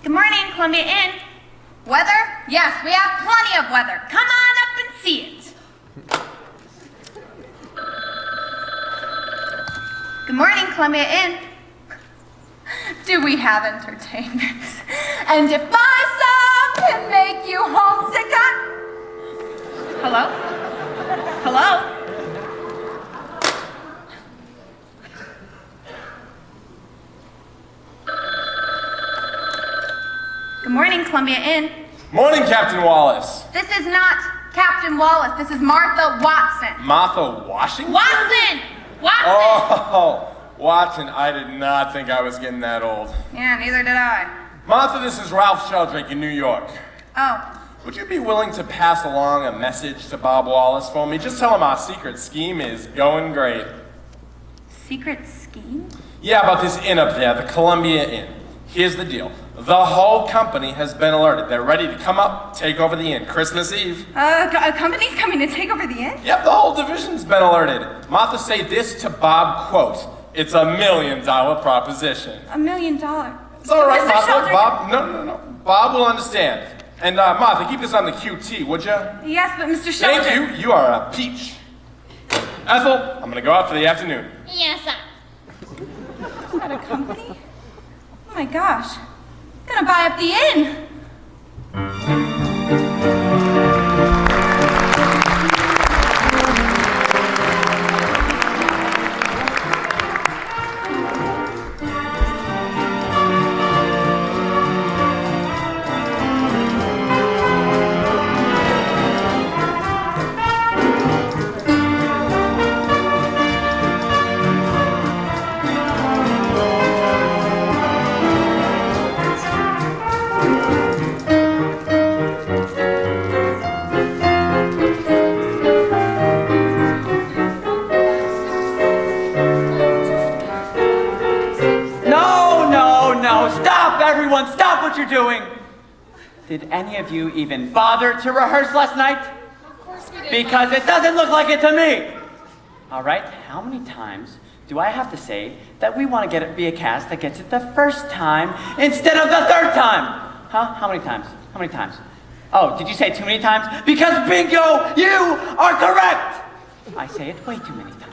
Good morning, Columbia Inn. Weather? Yes, we have plenty of weather. Come on up and see it. Good morning, Columbia Inn. Do we have entertainment? And if my song can make you homesick, Hello? Hello? Good morning, Columbia Inn. Morning, Captain Wallace. This is not Captain Wallace. This is Martha Watson. Martha Washington? Watson! Watson! Oh, Watson, I did not think I was getting that old. Yeah, neither did I. Martha, this is Ralph Sheldrake in New York. Oh. Would you be willing to pass along a message to Bob Wallace for me? Just tell him our secret scheme is going great. Secret scheme? Yeah, about this inn up there, the Columbia Inn. Here's the deal. The whole company has been alerted. They're ready to come up, take over the inn. Christmas Eve. A company's coming to take over the inn? Yep, the whole division's been alerted. Martha, say this to Bob, quote, "It's $1 million proposition." $1 million? It's all right, Mr. Martha. Sheldrake. Bob, no. Bob will understand. And Martha, keep this on the QT, would you? Yes, but Mr. Sheldrake. Thank you. You are a peach. Ethel, I'm gonna go out for the afternoon. Yes, sir. Is that a company? Oh my gosh. Gonna buy up the inn. Everyone, stop what you're doing! Did any of you even bother to rehearse last night? Of course we did. Because it doesn't look like it to me! All right, how many times do I have to say that we want to be a cast that gets it the first time instead of the third time? Huh? How many times? How many times? Oh, did you say too many times? Because bingo, you are correct! I say it way too many times.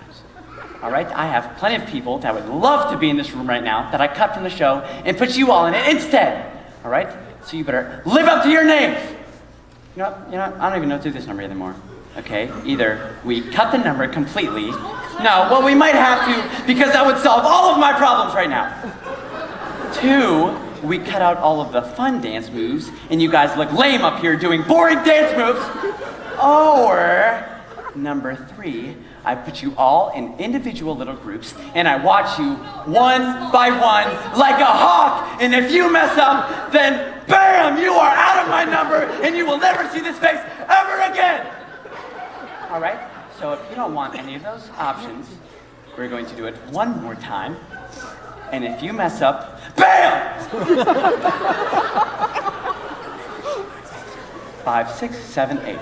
All right, I have plenty of people that would love to be in this room right now that I cut from the show and put you all in it instead. All right, so you better live up to your names. You know, I don't even know to do this number anymore. Okay, either we cut the number completely. No, well, we might have to because that would solve all of my problems right now. 2, we cut out all of the fun dance moves, and you guys look lame up here doing boring dance moves. Or, number 3, I put you all in individual little groups, and I watch you one by one like a hawk, and if you mess up, then bam, you are out of my number, and you will never see this face ever again. All right, so if you don't want any of those options, we're going to do it one more time, and if you mess up, bam! 5, 6, 7, 8.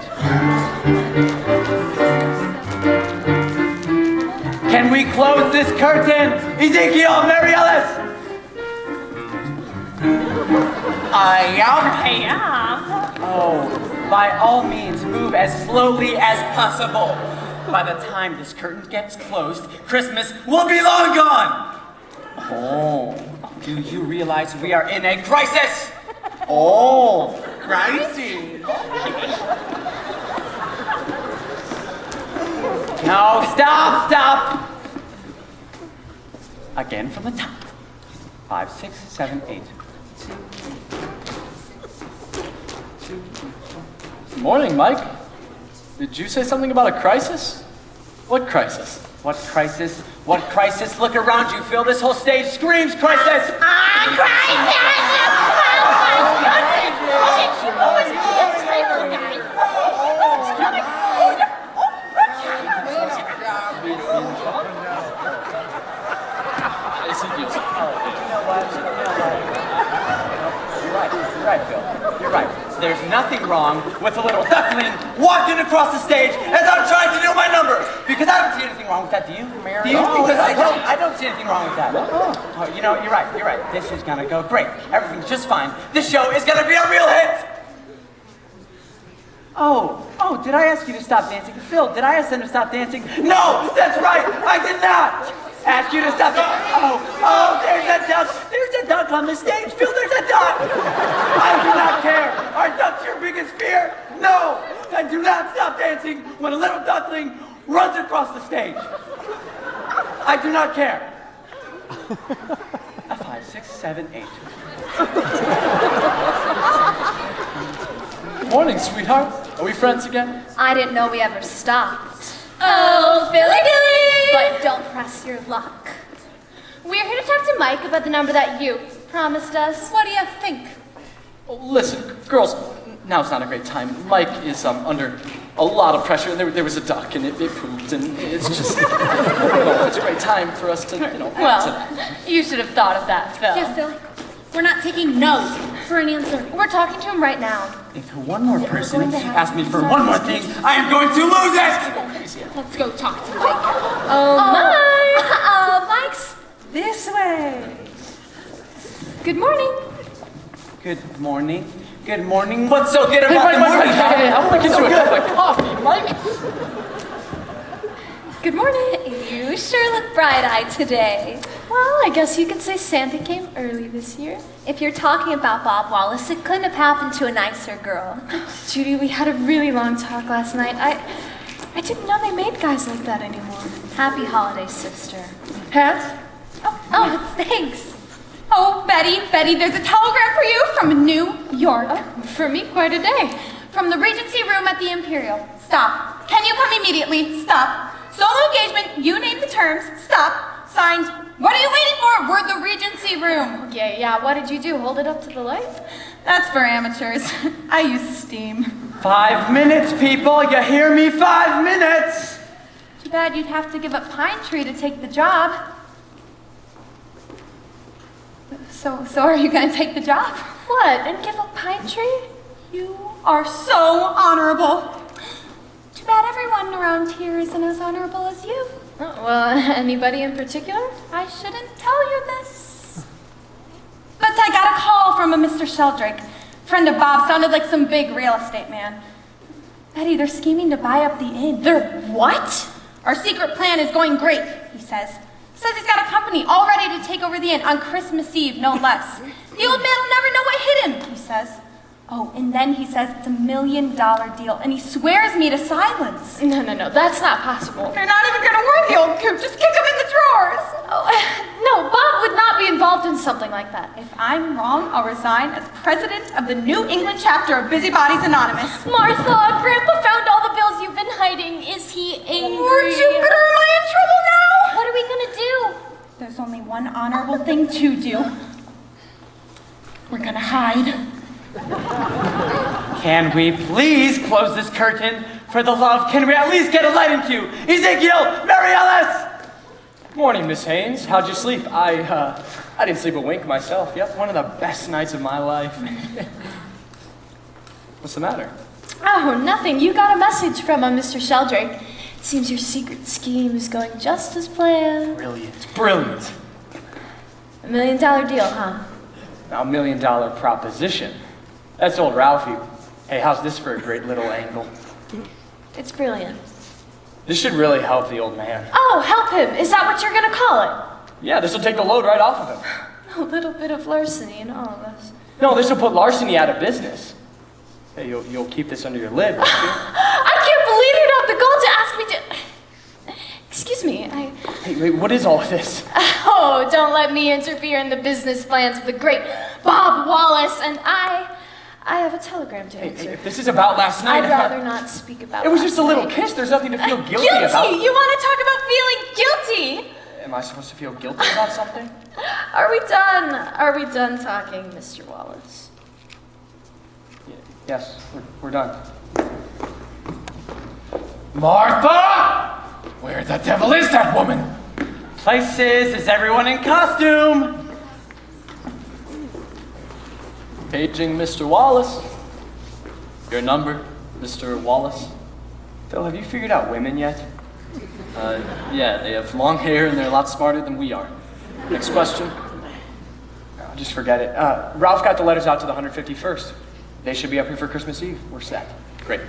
Can we close this curtain? Ezekiel, Mary Ellis! I am. Oh, by all means, move as slowly as possible. By the time this curtain gets closed, Christmas will be long gone. Oh, do you realize we are in a crisis? Oh, crisis. No, stop. Again from the top. 5, 6, 7, 8. Morning, Mike. Did you say something about a crisis? What crisis? What crisis? What crisis? Look around you, Phil. This whole stage screams crisis! You're right, Phil. You're right. There's nothing wrong with a little duckling walking across the stage as I'm trying to do my number. Because I don't see anything wrong with that, do you? Do you? Because I don't see anything wrong with that. Oh, you know, you're right. This is gonna go great. Everything's just fine. This show is gonna be a real hit. Oh, did I ask you to stop dancing? Phil, did I ask them to stop dancing? No, that's right, I did not ask you to stop dancing. Oh, there's a duck. There's a duck on the stage. Phil, there's a duck. I do not care. Are ducks your biggest fear? No, then do not stop dancing when a little duckling runs across the stage. I do not care. 5, 6, 7, 8. Morning, sweetheart. Are we friends again? I didn't know we ever stopped. Oh, Philly Dilly! But don't press your luck. We're here to talk to Mike about the number that you promised us. What do you think? Oh, listen, girls, now's not a great time. Mike is under a lot of pressure. There was a duck, and it pooped, and it's just, it's a great time for us to, Well, you should have thought of that, Phil. Yeah, Phil. We're not taking no for an answer. We're talking to him right now. If one more person asks me for one more thing, I am going to lose it! Let's go talk to Mike. Mike! Mike's this way. Good morning. Good morning. Good morning. What's so good about the morning? Hey, I want to get you a cup of coffee, Mike. Good morning. You sure look bright-eyed today. Well, I guess you could say Santa came early this year. If you're talking about Bob Wallace, it couldn't have happened to a nicer girl. Judy, we had a really long talk last night. I didn't know they made guys like that anymore. Happy holidays, sister. Pat? Oh, thanks. Oh, Betty, there's a telegram for you from New York. For me, quite a day. From the Regency room at the Imperial. Stop. Can you come immediately? Stop. Solo engagement, you name the terms. Stop. Signed. What are you waiting for? We're the Regency room. Yeah, what did you do? Hold it up to the light? That's for amateurs. I use steam. 5 minutes, people. You hear me? 5 minutes. Too bad you'd have to give up Pine Tree to take the job. So are you gonna take the job? What, and give up Pine Tree? You are so honorable. Too bad everyone around here isn't as honorable as you. Oh, well, anybody in particular? I shouldn't tell you this. But I got a call from a Mr. Sheldrake. Friend of Bob, sounded like some big real estate man. Betty, they're scheming to buy up the inn. They're what? Our secret plan is going great, he says. Says he's got a company all ready to take over the inn on Christmas Eve, no less. The old man will never know what hit him, he says. Oh, and then he says it's $1 million deal, and he swears me to silence. No, that's not possible. You're not even gonna warn the old coot. Just kick him in the drawers. Oh, no, Bob would not be involved in something like that. If I'm wrong, I'll resign as president of the New England chapter of Busybodies Anonymous. Martha, Grandpa found all the bills you've been hiding. Is he angry? Lord Jupiter, am I in trouble now? What are we gonna do? There's only one honorable thing to do. We're gonna hide. Can we please close this curtain? For the love, can we at least get a light in queue? Ezekiel, Mary Ellis! Morning, Miss Haynes. How'd you sleep? I didn't sleep a wink myself. Yep, one of the best nights of my life. What's the matter? Oh, nothing. You got a message from Mr. Sheldrake. It seems your secret scheme is going just as planned. Brilliant, brilliant. $1 million deal, huh? Now, $1 million proposition. That's old Ralphie. Hey, how's this for a great little angle? It's brilliant. This should really help the old man. Oh, help him. Is that what you're gonna call it? Yeah, this will take the load right off of him. A little bit of larceny in all of us. No, this will put larceny out of business. Hey, you'll keep this under your lid, won't you? I can't believe you have the gall to ask me to... Excuse me, Hey, wait, what is all of this? Oh, don't let me interfere in the business plans of the great Bob Wallace, and I have a telegram to answer. Hey, if this is about last night... I'd rather not speak about it was just a little night. kiss. There's nothing to feel guilty Guilty! about. You want to talk about feeling guilty? Am I supposed to feel guilty about something? Are we done? Are we done talking, Mr. Wallace? Yes, we're done. Martha! Where the devil is that woman? Places, is everyone in costume? Paging Mr. Wallace. Your number, Mr. Wallace. Phil, have you figured out women yet? Yeah, they have long hair and they're a lot smarter than we are. Next question. No, just forget it. Ralph got the letters out to the 151st. They should be up here for Christmas Eve. We're set. Great.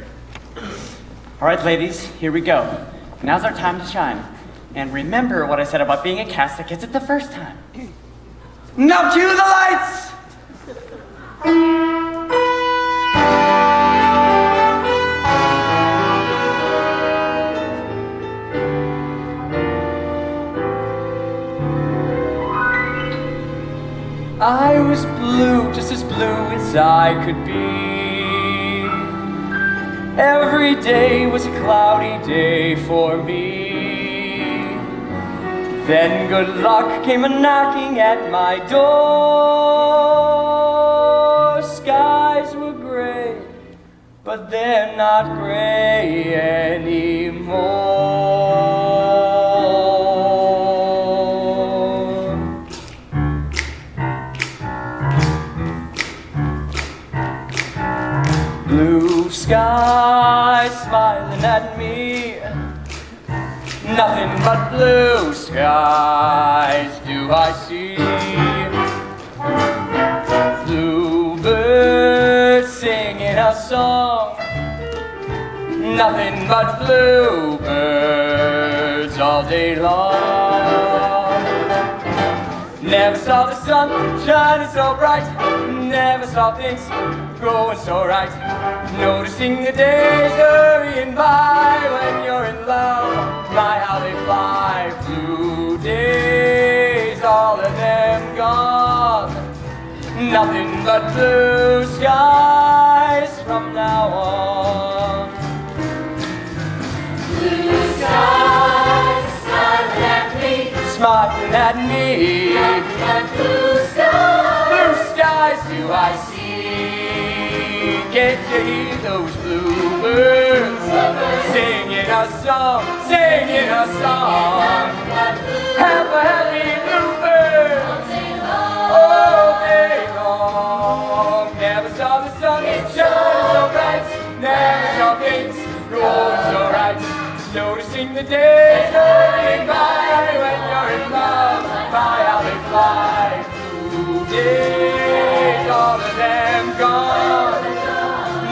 All right, ladies, here we go. Now's our time to shine. And remember what I said about being a cast that gets it the first time. Now cue the lights! I was blue, just as blue as I could be. Every day was a cloudy day for me. Then good luck came a-knocking at my door. Skies were gray, but they're not gray anymore. Blue skies smiling at me. Nothing but blue skies do I see. Bluebirds singing a song. Nothing but bluebirds all day long. Never saw the sun shining so bright. Never saw things going so right. Noticing the days hurrying by when you're in love. My, how they fly. Blue days, all of them gone. Nothing but blue skies from now on. Blue skies smiling at me. Smiling at me. Blue skies. Blue skies do I see. Can't you hear those bluebirds singing a song, singing a song? Have a happy bluebird all day long. Never saw the sun shine so bright. Never saw things going so right. Noticing the days hurrying by when you're in love. By how they fly. Blue days, all of them gone.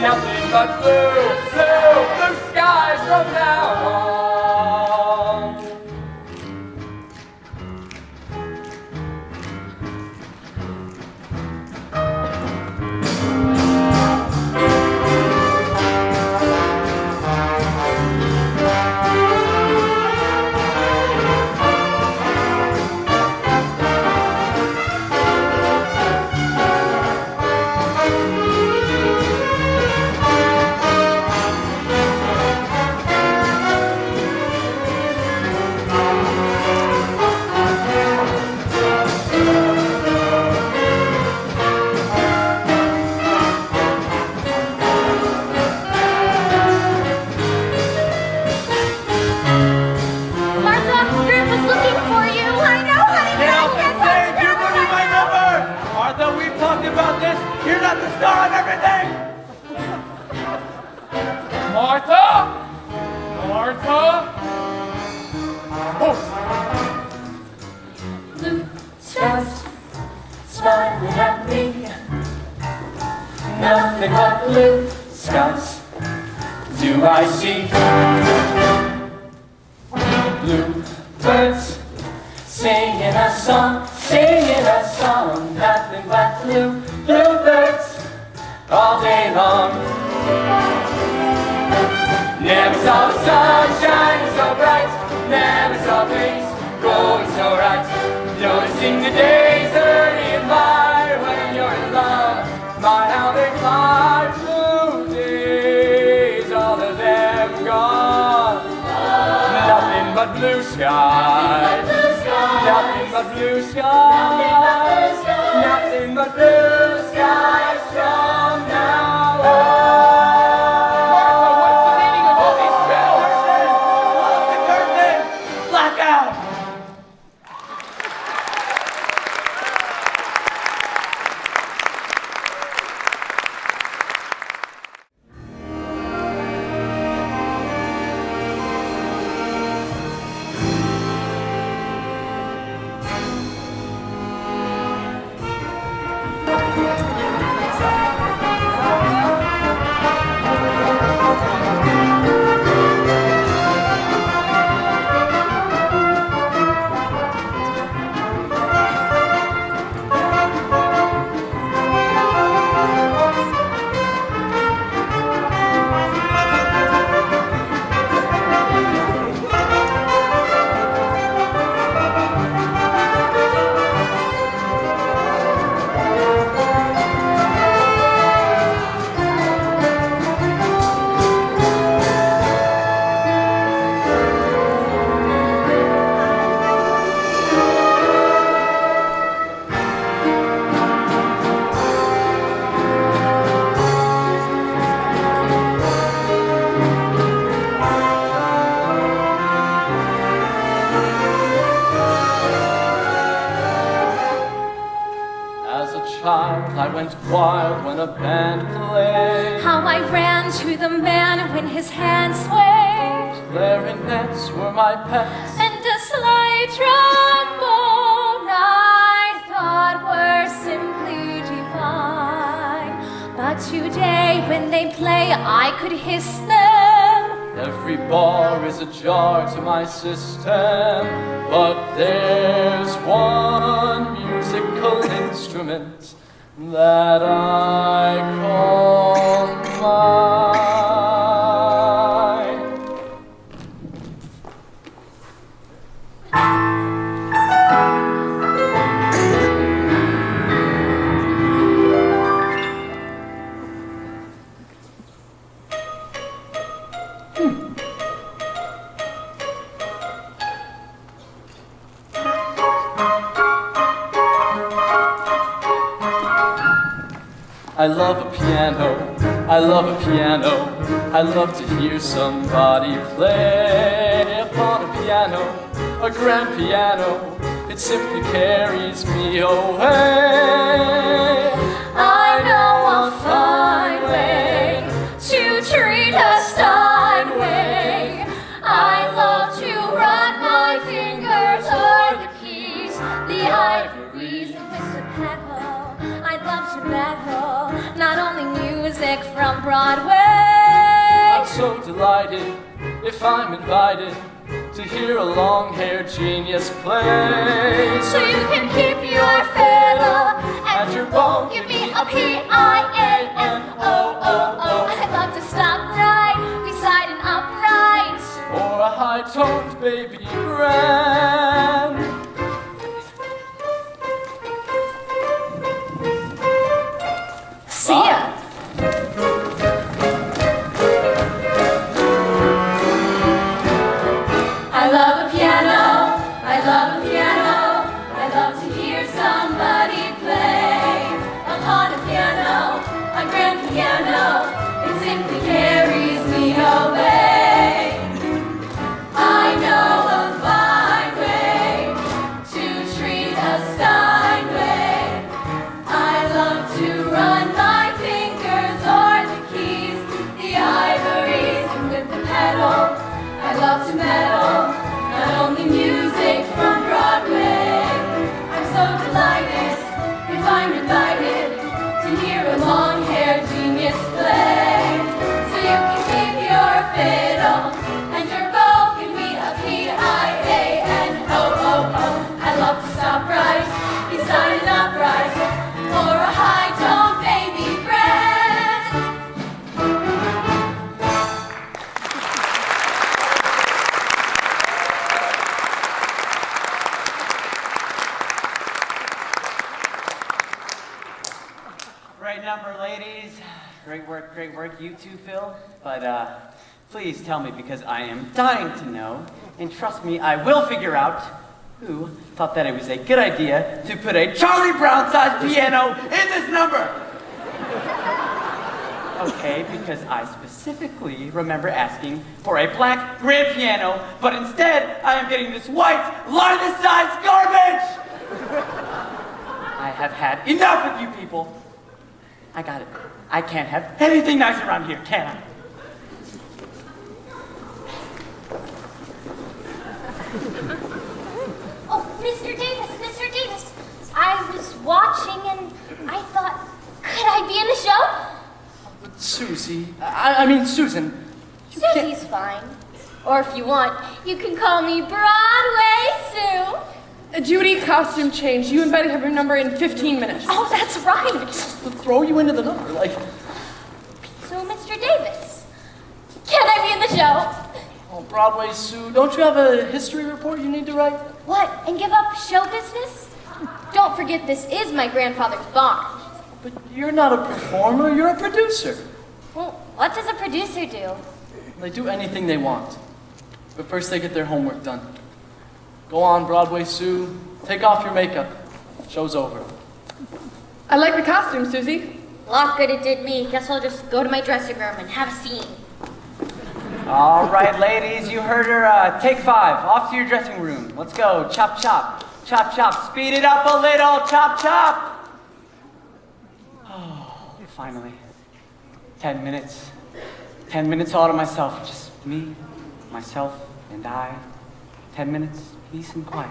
Nothing but blue, blue, blue skies from now on. nothing but blue skies do I see. Blue birds singing a song, nothing but blue birds all day long. Never saw the sun shining so bright, never saw things going so right. Noticing the days hurrying by when you're in love, my how they fly. Blue days, all of them gone. Nothing but blue skies. Nothing but blue skies. Nothing but blue skies from now on. I went wild when a band played. How I ran to the man when his hand swayed. Clarinets were my pets, And a slight trombone I thought were simply divine. But today when they play I could hiss them. every bar is a jar to my system. But there's one musical instrument that I call mine. I love a piano, I love a piano. I love to hear somebody play upon a piano, a grand piano. It simply carries me away. I know a fine way to treat a Steinway. I love to run my fingers o'er the keys, the ivories with the pedal. I'd love to battle, not only music from Broadway. I'm so delighted if I'm invited to hear a long-haired genius play. So you can keep your fiddle and your bow. Give me a P-I-A-N-O-O-O. I'd love to stop right beside an upright or a high-toned baby grand. See ya. I love a piano, I love a piano, great number, ladies. Great work, you too, Phil. But please tell me, because I am dying to know, and trust me, I will figure out who thought that it was a good idea to put a Charlie Brown-sized piano in this number. Okay, because I specifically remember asking for a black grand piano, but instead I am getting this white, line-sized garbage! I have had enough of you people. I got it. I can't have anything nice around here, can I? Oh, Mr. Davis, I was watching and I thought, could I be in the show? Susie, I mean Susan. Susie's fine. Or if you want, you can call me Broadway Sue. Judy, costume change. You and Betty have your number in 15 minutes. Oh, that's right. Just throw you into the number, like. So, Mr. Davis, can I be in the show? Oh, Broadway Sue, don't you have a history report you need to write? What, and give up show business? Don't forget this is my grandfather's barn. But you're not a performer, you're a producer. Well, what does a producer do? They do anything they want. But first they get their homework done. Go on, Broadway Sue. Take off your makeup. Show's over. I like the costume, Susie. Lot good it did me. Guess I'll just go to my dressing room and have a scene. All right, ladies, you heard her. Take 5. Off to your dressing room. Let's go. Chop, chop. Chop, chop. Speed it up a little. Chop, chop. Oh, finally. 10 minutes. 10 minutes all to myself. Just me, myself, and I. 10 minutes, peace and quiet.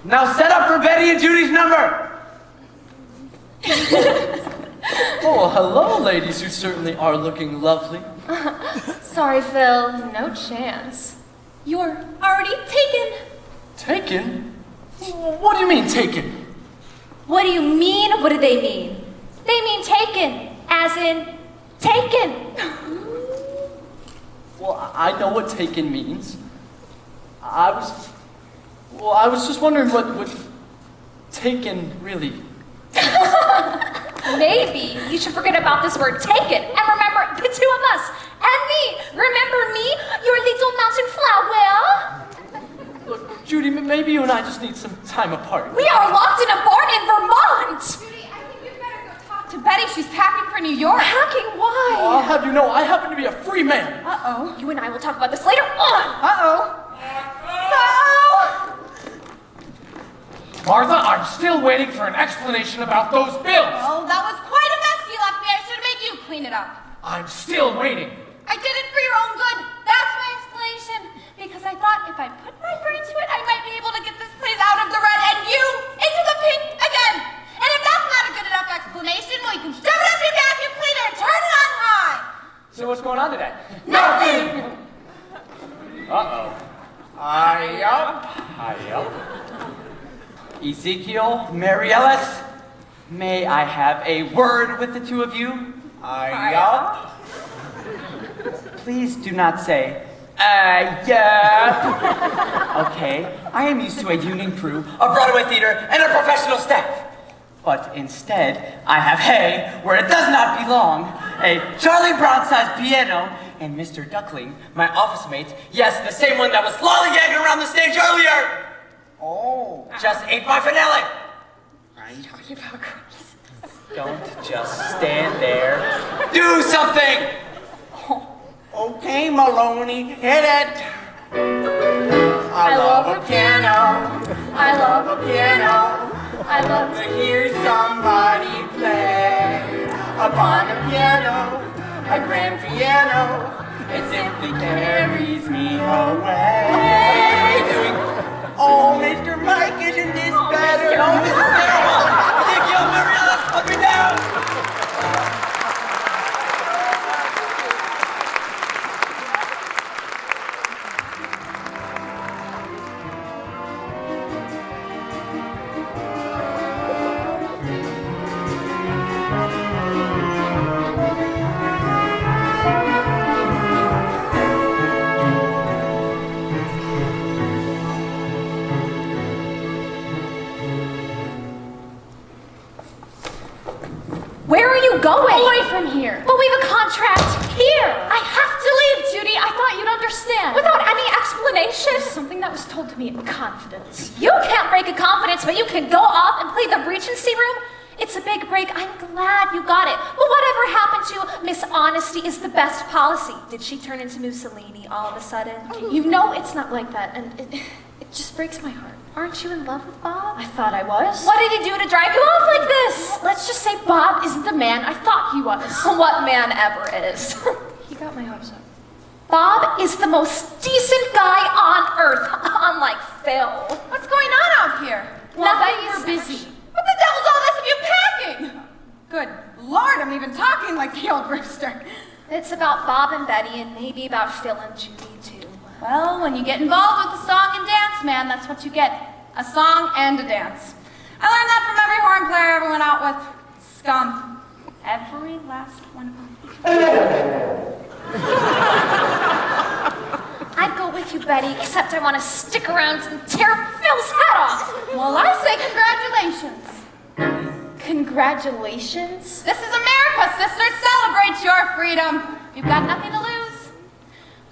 Now set up for Betty and Judy's number! Oh, hello, ladies. You certainly are looking lovely. Sorry, Phil. No chance. You're already taken. Taken? What do you mean, taken? What do you mean? What do they mean? They mean taken, as in taken. Well, I know what taken means. I was just wondering what taken really. Maybe you should forget about this word taken and remember the two of us and me. Remember me, your little mountain flower? Look, Judy, maybe you and I just need some time apart. We are locked in a barn in Vermont. Judy, I think you'd better go talk to Betty. She's packing for New York. Packing? Why? Well, I'll have you know, I happen to be a free man. Uh-oh. You and I will talk about this later on. Uh-oh. Martha, I'm still waiting for an explanation about those bills. Oh, that was quite a mess you left me. I should have made you clean it up. I'm still waiting. I did it for your own good. That's my explanation. Because I thought if I put my brain to it, I might be able to get this place out of the red and you into the pink again. And if that's not a good enough explanation, well, you can shove it up your vacuum cleaner and turn it on high. So what's going on today? Nothing. Uh-oh. Hi-yup. Ezekiel, Mary Ellis, may I have a word with the two of you? Yup. Please do not say, yeah. Okay, I am used to a union crew, a Broadway theater, and a professional staff. But instead, I have hay where it does not belong, a Charlie Brown-sized piano, and Mr. Duckling, my office mate, yes, the same one that was lollygagging around the stage earlier. Oh, just ate my finale. Are you talking about girls? Don't just stand there. Do something! Okay, Maloney, hit it. I love a piano. I love a piano. I love to hear somebody play upon a piano, a grand piano. It simply carries me away. What are you doing? Oh, Mr. Mike, isn't this better? Oh, this is terrible. Ezekiel, Mary Ellis, put me down. going? Away from here. But we have a contract. Here. I have to leave, Judy. I thought you'd understand. Without any explanation. Something that was told to me in confidence. You can't break a confidence, but you can go off and play the Regency room? It's a big break. I'm glad you got it. But whatever happened to Miss Honesty is the best policy? Did she turn into Mussolini all of a sudden? You know it's not like that, and it just breaks my heart. Aren't you in love with Bob? I thought I was. What did he do to drive you off like this? Let's just say Bob isn't the man I thought he was. What man ever is? He got my hopes up. Bob is the most decent guy on earth, unlike Phil. What's going on out here? Nothing. We're busy. What the devil's all this of you packing? Good Lord, I'm even talking like the old rooster. It's about Bob and Betty, and maybe about Phil and Judy, too. Well, when you get involved with the song and dance, man, that's what you get. A song and a dance. I learned that from every horn player I ever went out with. Scum. Every last one of them. I'd go with you, Betty, except I want to stick around and tear Phil's head off. Well, I say congratulations. Congratulations? This is America, sisters. Celebrate your freedom. You've got nothing to lose.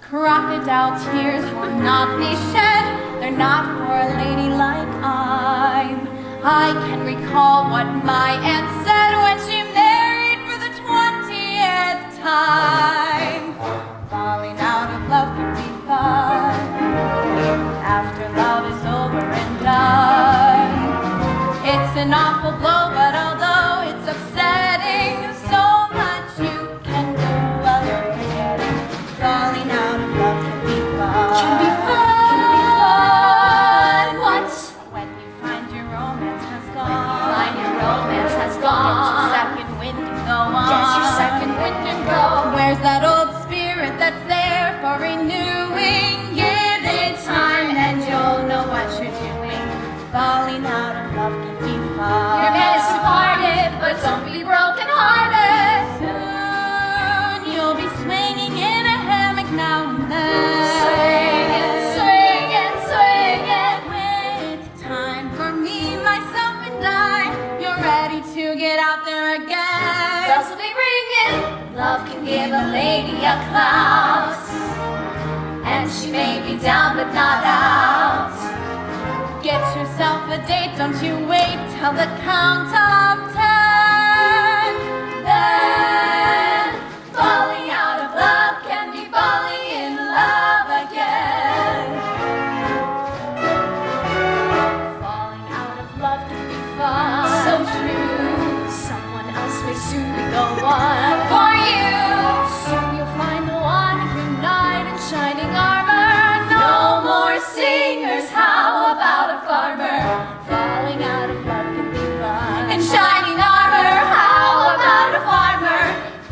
Crocodile tears will not be shed. They're not for a lady like I can recall what my aunt said when she married for the 20th time. Falling out of love can be fun after love is over and done. It's an awful blow, but although it's upsetting, so much you can do while you're forgetting. Falling out of love can be fun. Can be fun. What? When you find your romance has gone. Find your romance has gone. Get your second wind and go on. Get your second wind and go. Where's that old spirit that's there for renewing? Give it time and you'll know what you're doing. Falling out of love can be fun. Your man is departed, but don't be broken-hearted. Soon you'll be swinging in a hammock now and then. Swinging, swinging, swinging. When it's time for me, myself, and I, you're ready to get out there again. Bells will be ringing. Love can give a lady a clout, and she may be down but not out. Get yourself a date, don't you wait till the count of 10. Then, falling out of love can be falling in love again. Falling out of love can be fun. So true. Someone else may soon be the one For you, Soon you'll find the one who knight in shining armor. no more singers. How about a farmer? Falling out of love can be fun. In shining armor, how about a farmer?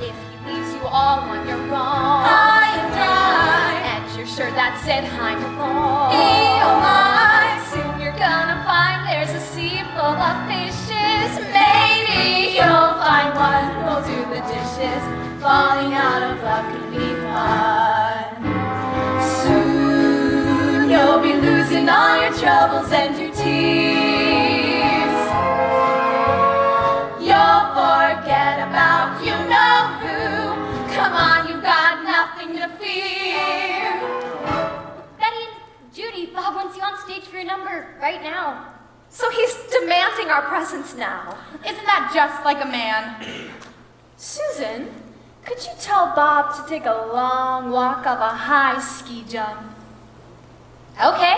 If he leaves you all when you're wrong, High and dry. and you're sure that's it, I'm alone. Oh my. Soon you're gonna find there's a sea full of fishes. Maybe you'll find one who'll do the dishes. Falling out of love can be fun. Soon you'll be losing all your troubles and your tears. You'll forget about you know who. Come on, you've got nothing to fear. Betty and Judy, Bob wants you on stage for your number right now. So he's demanding our presence now. Isn't that just like a man? Susan, could you tell Bob to take a long walk up a high ski jump? Okay.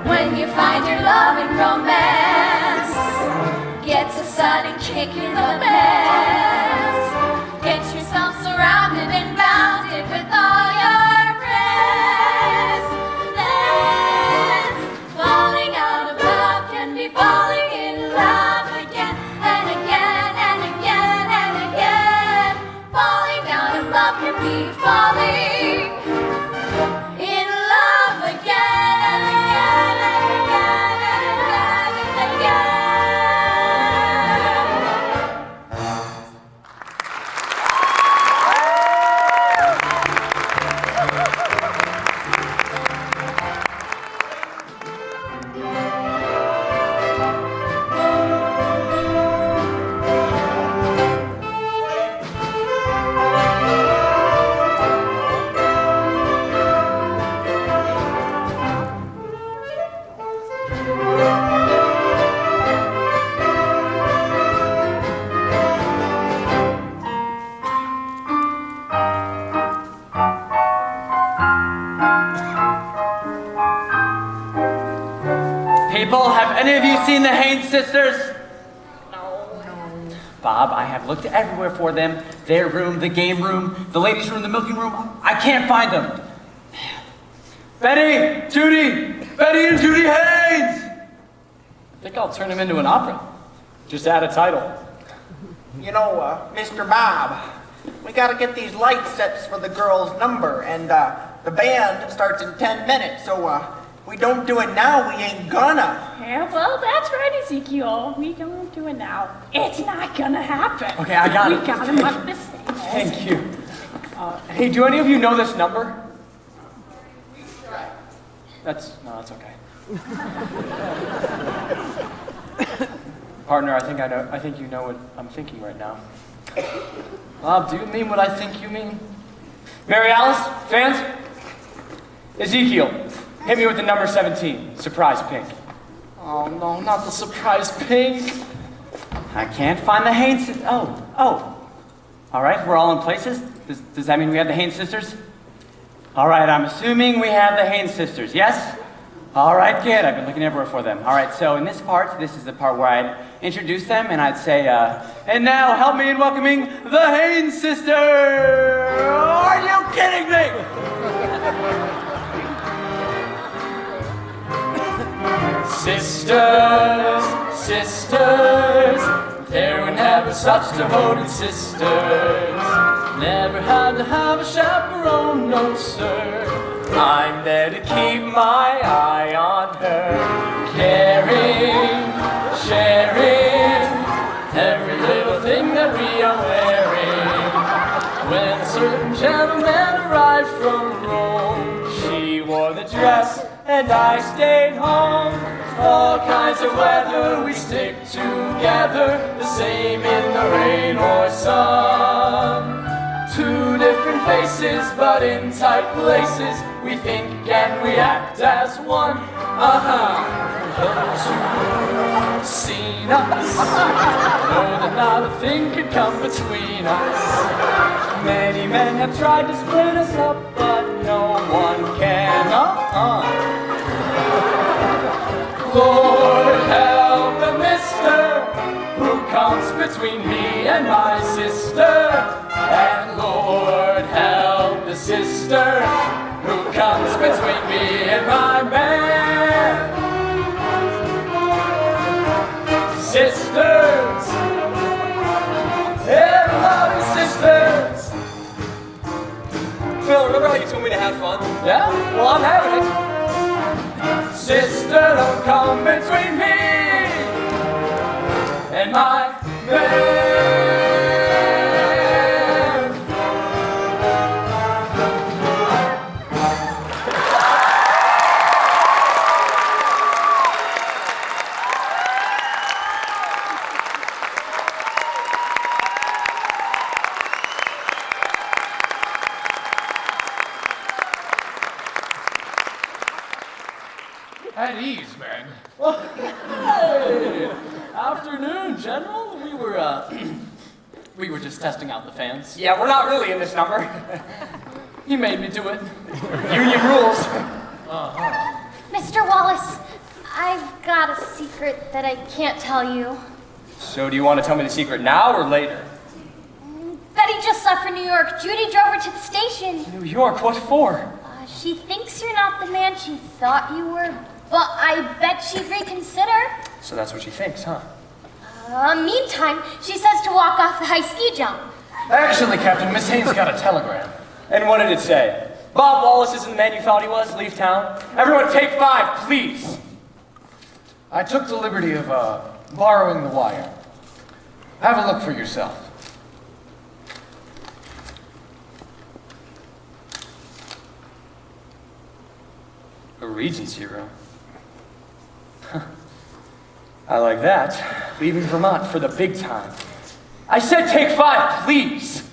When you find your love and romance, gets a sudden kick in the pants. Get yourself surrounded and bounded with all your friends. Then, falling out of love can be falling in love again and again and again and again. Falling out of love can be falling in love again and again and again and again and again. people, have any of you seen the Haynes sisters? No. Bob, I have looked everywhere for them. Their room, the game room, the ladies' room, the milking room. I can't find them. Betty, Judy, Betty and Judy Haynes! I think I'll turn him into an opera. Just add a title. You know, Mr. Bob, we gotta get these light sets for the girl's number, and the band starts in 10 minutes, so we don't do it now, we ain't gonna. Yeah, well, that's right, Ezekiel. We don't do it now. It's not gonna happen. Okay, I got it. We got him up the stairs. Thank you. Hey, do any of you know this number? That's okay. Partner, I think you know what I'm thinking right now. Bob, do you mean what I think you mean? Mary Alice, fans? Ezekiel, hit me with the number 17, surprise pink. Oh no, not the surprise pink. I can't find the Haynes. Oh. All right, we're all in places. Does that mean we have the Haynes sisters? All right, I'm assuming we have the Haynes sisters. Yes? All right, good. I've been looking everywhere for them. All right, so in this is the part where I'd introduce them and I'd say, and now help me in welcoming the Haynes sisters. Are you kidding me? Sisters, sisters, there were never such devoted sisters. Never had to have a chaperone, no sir. I'm there to keep my eye on her. Caring, sharing, every little thing that we are wearing. When a certain gentleman arrived from Rome, she wore the dress and I stayed home. All kinds of weather, we stick together, the same in the rain or sun. Two different faces, but in tight places, we think and we act as one. Those who've seen us know that not a thing could come between us. Many men have tried to split us up, but no one can. Lord help the mister who comes between me and my sister. And Lord help the sister who comes between me and my man. Sisters, everybody sisters. Phil, remember how you told me to have fun? Yeah? Well, I'm having it. Sister, don't come between me and my man. At ease, man. Hey! Afternoon, General. We were just testing out the fans. Yeah, we're not really in this number. You made me do it. Union rules. Mr. Wallace, I've got a secret that I can't tell you. So do you want to tell me the secret now or later? Betty just left for New York. Judy drove her to the station. New York, what for? She thinks you're not the man she thought you were, but I bet she'd reconsider. So that's what she thinks, huh? Meantime, she says to walk off the high ski jump. Actually, Captain, Miss Haynes got a telegram. And what did it say? Bob Wallace isn't the man you thought he was. Leave town. Everyone take 5, please. I took the liberty of borrowing the wire. Have a look for yourself. A Regency room. I like that. Leaving Vermont for the big time. I said take 5, please.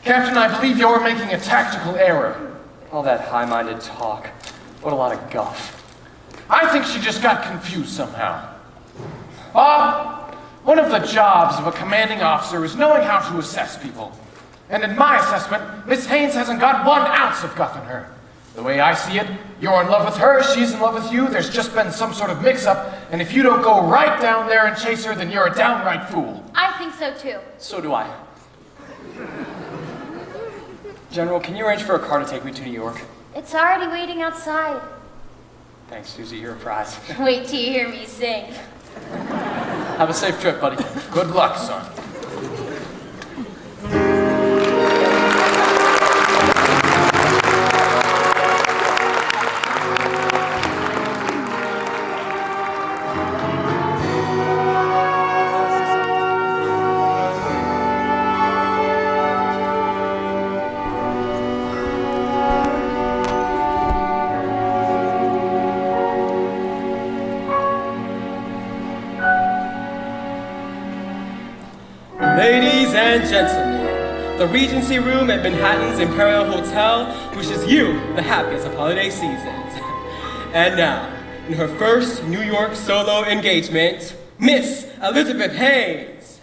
Captain, I believe you're making a tactical error. All that high-minded talk. What a lot of guff. I think she just got confused somehow. Bob, one of the jobs of a commanding officer is knowing how to assess people. And in my assessment, Miss Haynes hasn't got 1 ounce of guff in her. The way I see it, you're in love with her, she's in love with you, there's just been some sort of mix-up, and if you don't go right down there and chase her, then you're a downright fool. I think so too. So do I. General, can you arrange for a car to take me to New York? It's already waiting outside. Thanks, Susie, you're a prize. Wait till you hear me sing. Have a safe trip, buddy. Good luck, son. Ladies and gentlemen, the Regency Room at Manhattan's Imperial Hotel wishes you the happiest of holiday seasons. And now, in her first New York solo engagement, Miss Elizabeth Haynes.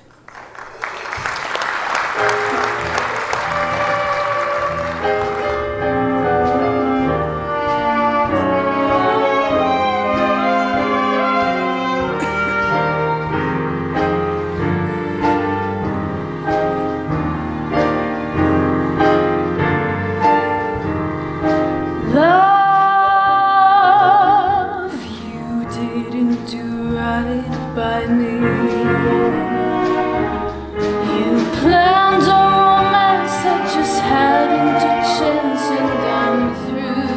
Love, you didn't do right by me. You planned a romance that just hadn't a chance and gone through.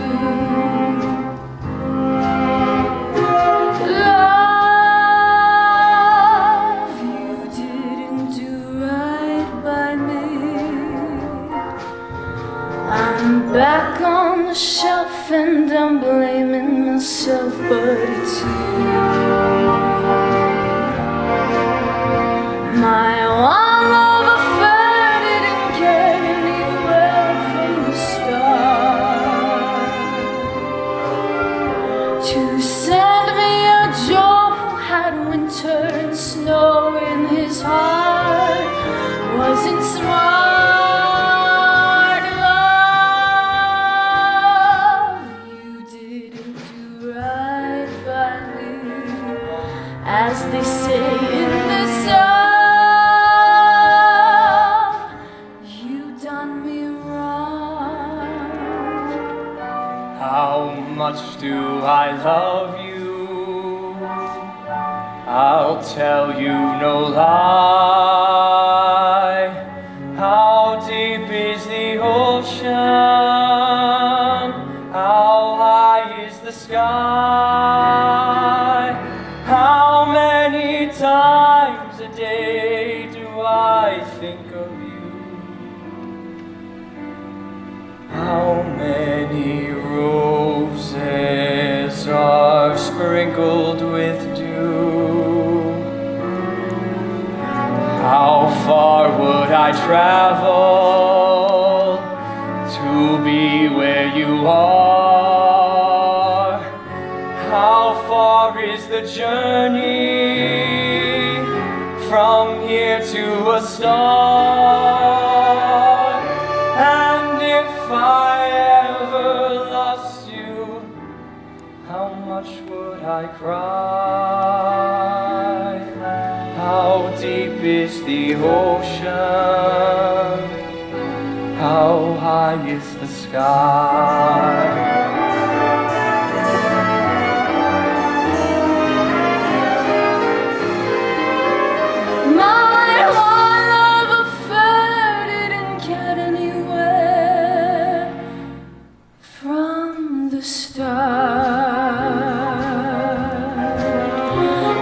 Love, you didn't do right by me. I'm back on the shelf and I'm blaming myself, but it's you. My one love affair didn't get anywhere from the start. To send me a Joe who had winter and snow in his heart wasn't smart. As they say in the song, you done me wrong. How much do I love you? I'll tell you no lie. How deep is the ocean? How high is the sky? How many times a day do I think of you? How many roses are sprinkled with dew? How far would I travel to be where you are? How far is the journey from here to a star? And if I ever lost you, how much would I cry? How deep is the ocean? How high is the sky?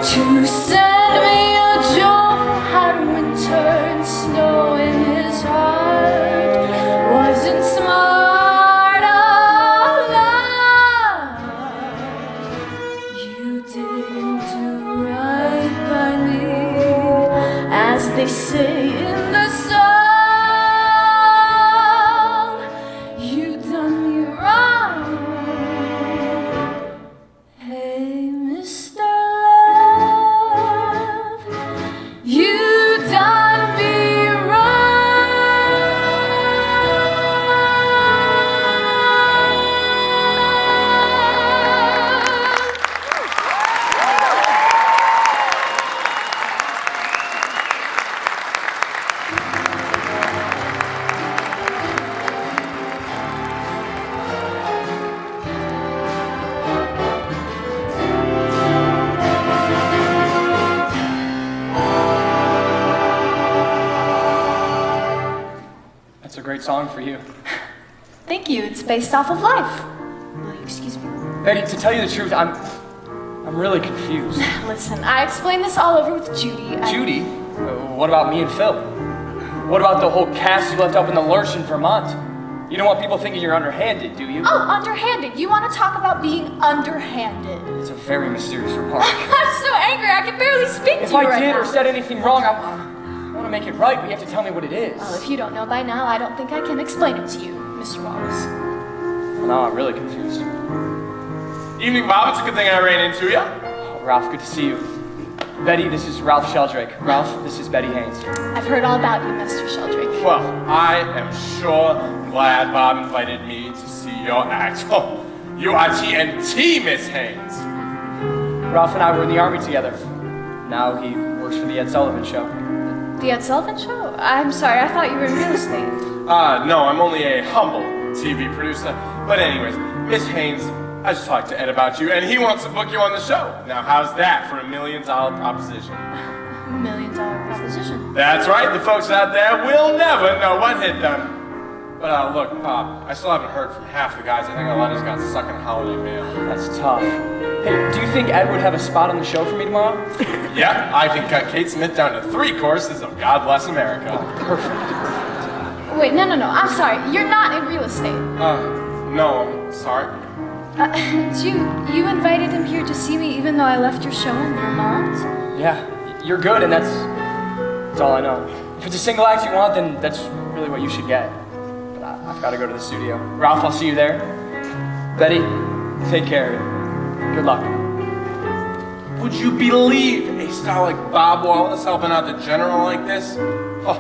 To send me a Joe who had winter and snow in his heart wasn't smart. Oh, love, you didn't do right by me, as they say in the song. You done me wrong. Hey, Mr. You done me wrong. great song for you. Thank you. It's based off of life. Excuse me. Betty, to tell you the truth, I'm really confused. Listen, I explained this all over with Judy. Judy? What about me and Phil? What about the whole cast you left up in the lurch in Vermont? You don't want people thinking you're underhanded, do you? Oh, underhanded. You want to talk about being underhanded? It's a very mysterious remark. I'm so angry. I can barely speak to If you I right did now. or said anything wrong, I want to make it right, but you have to tell me what it is. Well, if you don't know by now, I don't think I can explain it to you, Mr. Wallace. Well, now I'm really confused. Evening, Bob. It's a good thing I ran into you. Oh, Ralph, good to see you. Betty, this is Ralph Sheldrake. Ralph, this is Betty Haynes. I've heard all about you, Mr. Sheldrake. Well, I am sure glad Bob invited me to see your act. Oh, you are TNT, Miss Haynes. Ralph and I were in the Army together. Now he works for the Ed Sullivan Show. The Ed Sullivan Show? I'm sorry, I thought you were in real estate. No, I'm only a humble TV producer. But anyways, Miss Haynes, I just talked to Ed about you, and he wants to book you on the show. Now, how's that for $1 million proposition? $1 million proposition. That's right, the folks out there will never know what hit them. But look, Bob, I still haven't heard from half the guys. I think a lot of us got stuck in holiday mail. That's tough. Hey, do you think Ed would have a spot on the show for me tomorrow? Yeah, I can cut Kate Smith down to 3 courses of God Bless America. Perfect. Wait, no. I'm sorry. You're not in real estate. No, I'm sorry. You invited him here to see me even though I left your show in Vermont? Yeah, you're good, and that's all I know. If it's a single act you want, then that's really what you should get. But I've got to go to the studio. Ralph, I'll see you there. Betty, take care. Good luck. Would you believe a star like Bob Wallace helping out the general like this? Oh,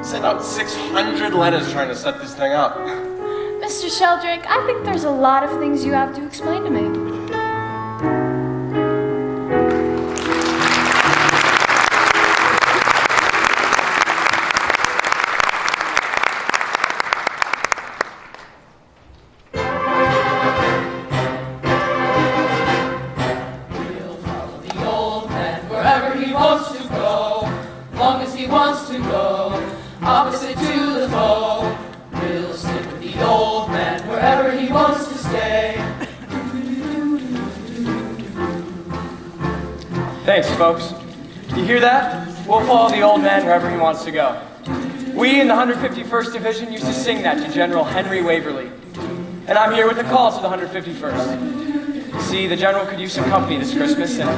sent out 600 letters trying to set this thing up. Mr. Sheldrake, I think there's a lot of things you have to explain to me. We'll follow the old man wherever he wants to go, long as he wants to go, opposite to the foe. We'll stick with the old man wherever he wants to stay. Thanks, folks. You hear that? We'll follow the old man wherever he wants to go. We in the 151st Division used to sing that to General Henry Waverly. And I'm here with a call to the 151st. See, the General could use some company this Christmas, and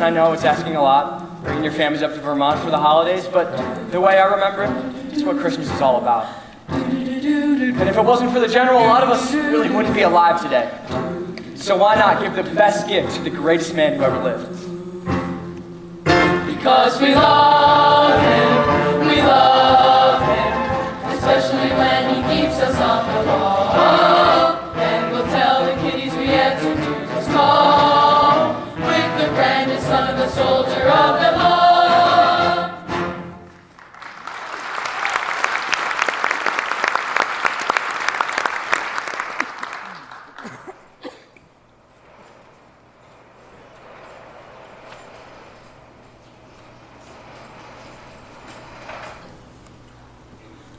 I know it's asking a lot, bringing your families up to Vermont for the holidays, but the way I remember it, it's what Christmas is all about. And if it wasn't for the General, a lot of us really wouldn't be alive today. So why not give the best gift to the greatest man who ever lived? Because we love him, especially when he keeps us on the wall. And we'll tell the kiddies we answer to his call, with the grandest son of the soldier of them all.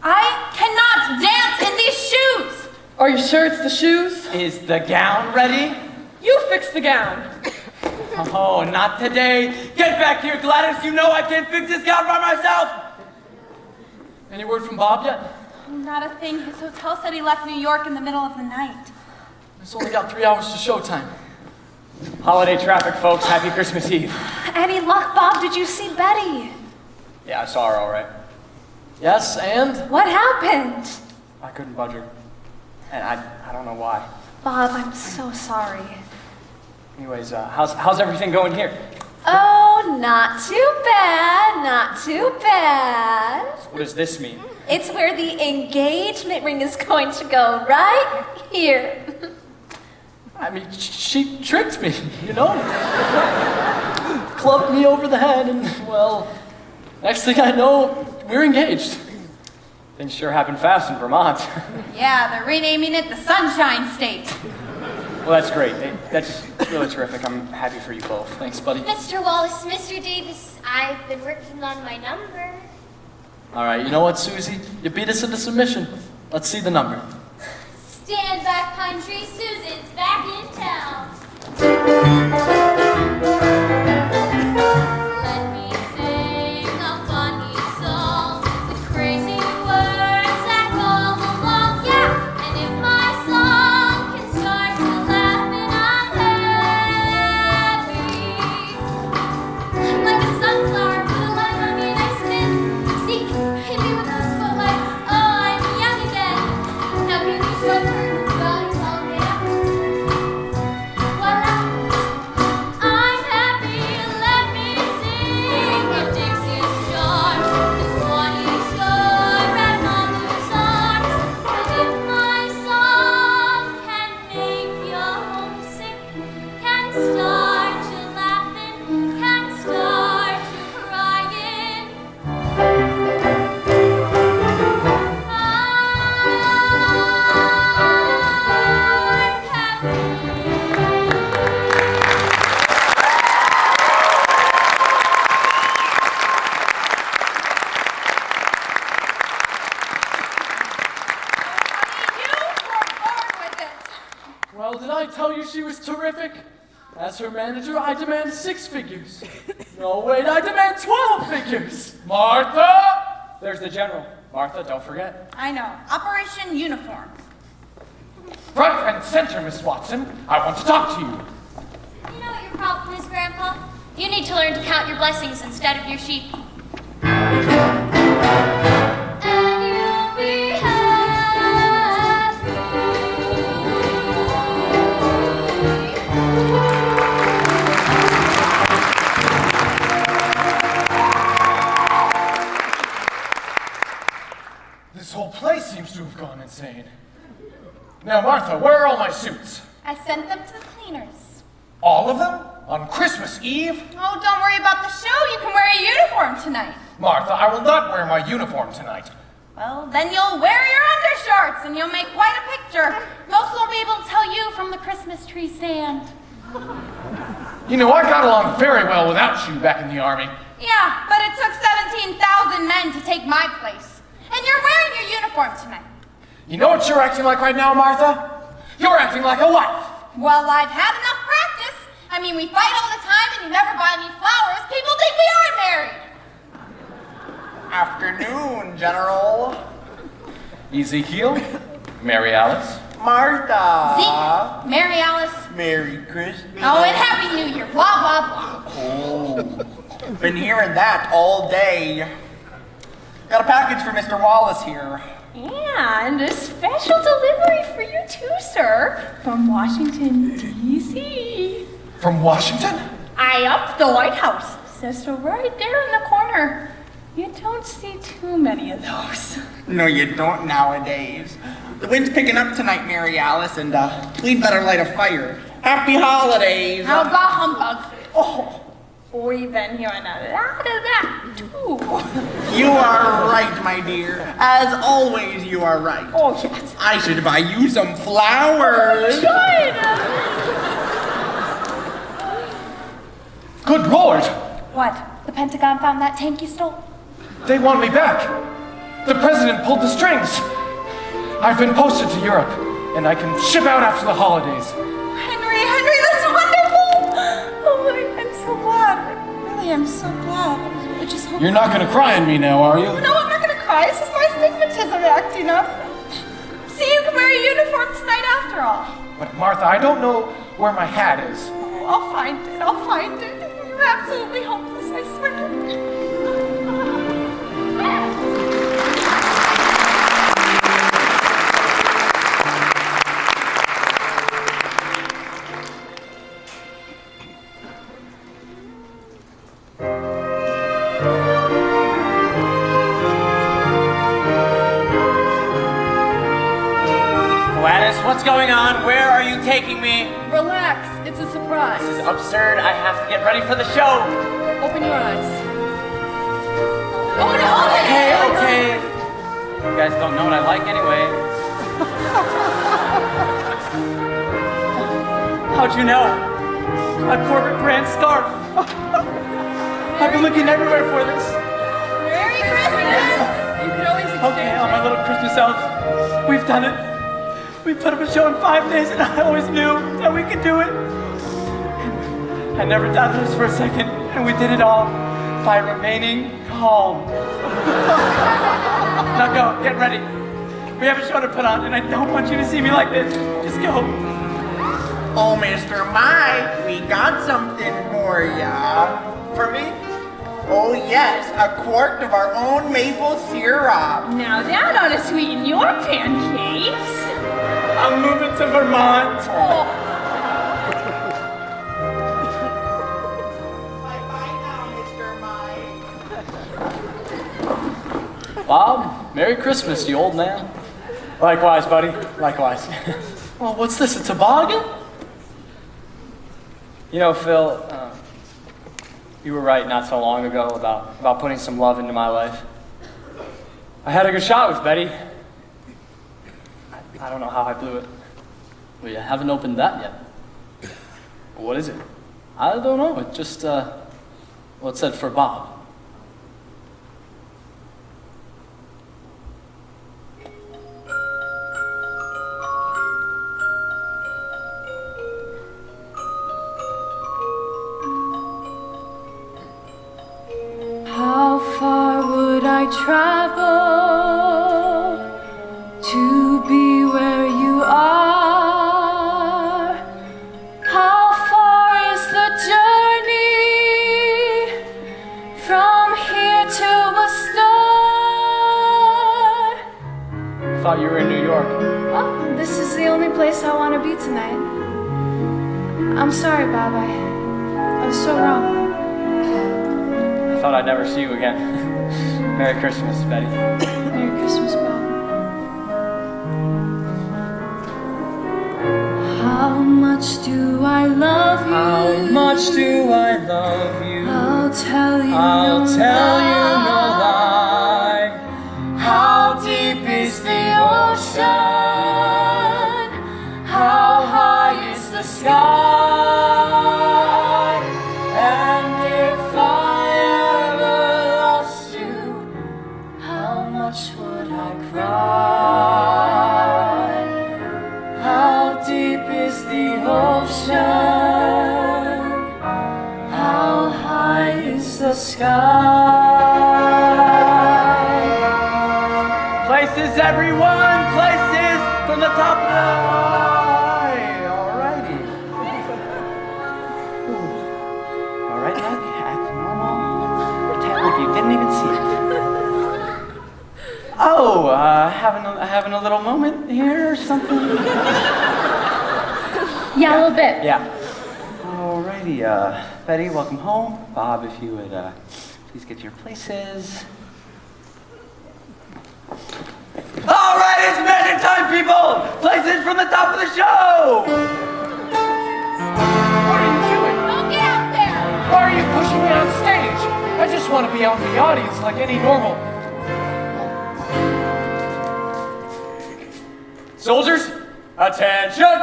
I cannot dance in these shoes! Are you sure it's the shoes? Is the gown ready? You fix the gown. Oh, not today. Get back here, Gladys. You know I can't fix this gown by myself. Any word from Bob yet? Not a thing. His hotel said he left New York in the middle of the night. It's only got 3 hours to showtime. Holiday traffic, folks. Happy Christmas Eve. Any luck, Bob? Did you see Betty? Yeah, I saw her all right. Yes, and? What happened? I couldn't budge her. And I don't know why. Bob, I'm so sorry. Anyways, how's everything going here? Oh, not too bad, not too bad. What does this mean? It's where the engagement ring is going to go, right here. I mean, she tricked me, you know? Clubbed me over the head, and, well, next thing I know, we're engaged. Things sure happen fast in Vermont. Yeah, they're renaming it the Sunshine State. Well, that's great. That's really terrific. I'm happy for you both. Thanks, buddy. Mr. Wallace, Mr. Davis, I've been working on my number. All right, you know what, Susie? You beat us into submission. Let's see the number. Stand back, Pine Tree. Susan's back in town. Let me sing a funny song with crazy words that go along. Yeah, and if my song can start you laughing, I'm happy. Like a sunflower with a light on me, nice and see, hit me with those footlights. Oh, I'm young again. Now give me short curtains, belly tall, yeah. Voila. I'm happy, let me sing in Dixie's charms. This Swanee shore and mother's arms. And if my song can make you homesick, can start you laughing, can start you crying, Well, did I tell you she was terrific? As her manager, I demand 6 figures. No, wait, I demand 12 figures. Martha! There's the general. Martha, don't forget. I know. Operation Uniform. Front and center, Miss Watson. I want to talk to you. You know what your problem is, Grandpa? You need to learn to count your blessings instead of your sheep. And you'll be This whole place seems to have gone insane. Now, Martha, where are all my suits? I sent them to the cleaners. All of them? On Christmas Eve? Oh, don't worry about the show. You can wear a uniform tonight. Martha, I will not wear my uniform tonight. Well, then you'll wear your undershorts and you'll make quite a picture. Folks won't be able to tell you from the Christmas tree stand. You know, I got along very well without you back in the army. Yeah, but it took 17,000 men to take my place. And you're wearing your uniform tonight. You know what you're acting like right now, Martha? You're acting like a wife. Well, I've had enough practice. I mean, we fight all the time and you never buy me flowers. People think we are married. Afternoon, General. Ezekiel, Mary Alice. Martha. Zeke, Mary Alice. Merry Christmas. Oh, and Happy New Year. Blah, blah, blah. Oh, been hearing that all day. Got a package for Mr. Wallace here. And a special delivery for you too, sir. From Washington, D.C. From Washington? I up the White House. Says so right there in the corner. You don't see too many of those. No, you don't nowadays. The wind's picking up tonight, Mary Alice, and we'd better light a fire. Happy holidays. How about humbug? Oh, We've been hearing a lot of that, too. you are right, my dear. As always, you are right. Oh, yes. I should buy you some flowers. Good Lord! What? The Pentagon found that tank you stole? They want me back. The president pulled the strings. I've been posted to Europe, and I can ship out after the holidays. Henry, that's wonderful! Oh, I'm so glad. I really am so glad. I just hope... You're not gonna cry on me now, are you? No, I'm not gonna cry. It's just my stigmatism acting up. See, you can wear a uniform tonight after all. But Martha, I don't know where my hat is. Oh, I'll find it. You're absolutely hopeless, I swear. Gladys, what's going on? Where are you taking me? Relax, it's a surprise. This is absurd. I have to get ready for the show. Open your eyes. Okay. You guys don't know what I like anyway. How'd you know? A Corbett brand scarf. I've been looking everywhere for this. Merry Christmas! You could always Okay, all my little Christmas elves, we've done it. We put up a show in 5 days, and I always knew that we could do it. I never doubted us for a second, and we did it all by remaining calm. Now go, get ready. We have a show to put on, and I don't want you to see me like this. Just go. Oh, Mr. Mike, we got something for ya. For me? Oh, yes, a quart of our own maple syrup. Now that ought to sweeten your pancakes. I'm moving to Vermont. Bye-bye now, Mr. Mike. Bob, Merry Christmas, you old man. Likewise, buddy. Likewise. Well, what's this, a toboggan? You know, Phil, you were right not so long ago about putting some love into my life. I had a good shot with Betty. I don't know how I blew it. Well, you haven't opened that yet. What is it? I don't know, it just, well, it said for Bob. How far would I travel to be where you are? How far is the journey from here to a star? Thought you were in New York. Oh, this is the only place I want to be tonight. I'm sorry, Bob. I was so wrong. I thought I'd never see you again. Merry Christmas, Betty. Merry Christmas, Bob. How much do I love you? How much do I love you? I'll tell you I'll no tell you lie. no lie. How deep is the ocean? How high is the sky? And if I ever lost you, how much would I cry? How deep is the ocean? How high is the sky? Places, everyone, places from the top of the Alrighty. Alright, lad, act normal. Pretend like you didn't even see it. Oh, having a little moment here or something? Yeah, a little bit. Yeah. Alrighty, Betty, welcome home. Bob, if you would please get to your places. Alright, it's magic time, people! Places from the top of the show! What are you doing? Don't get out there! Why are you pushing me on stage? I just want to be out in the audience like any normal. Soldiers, attention!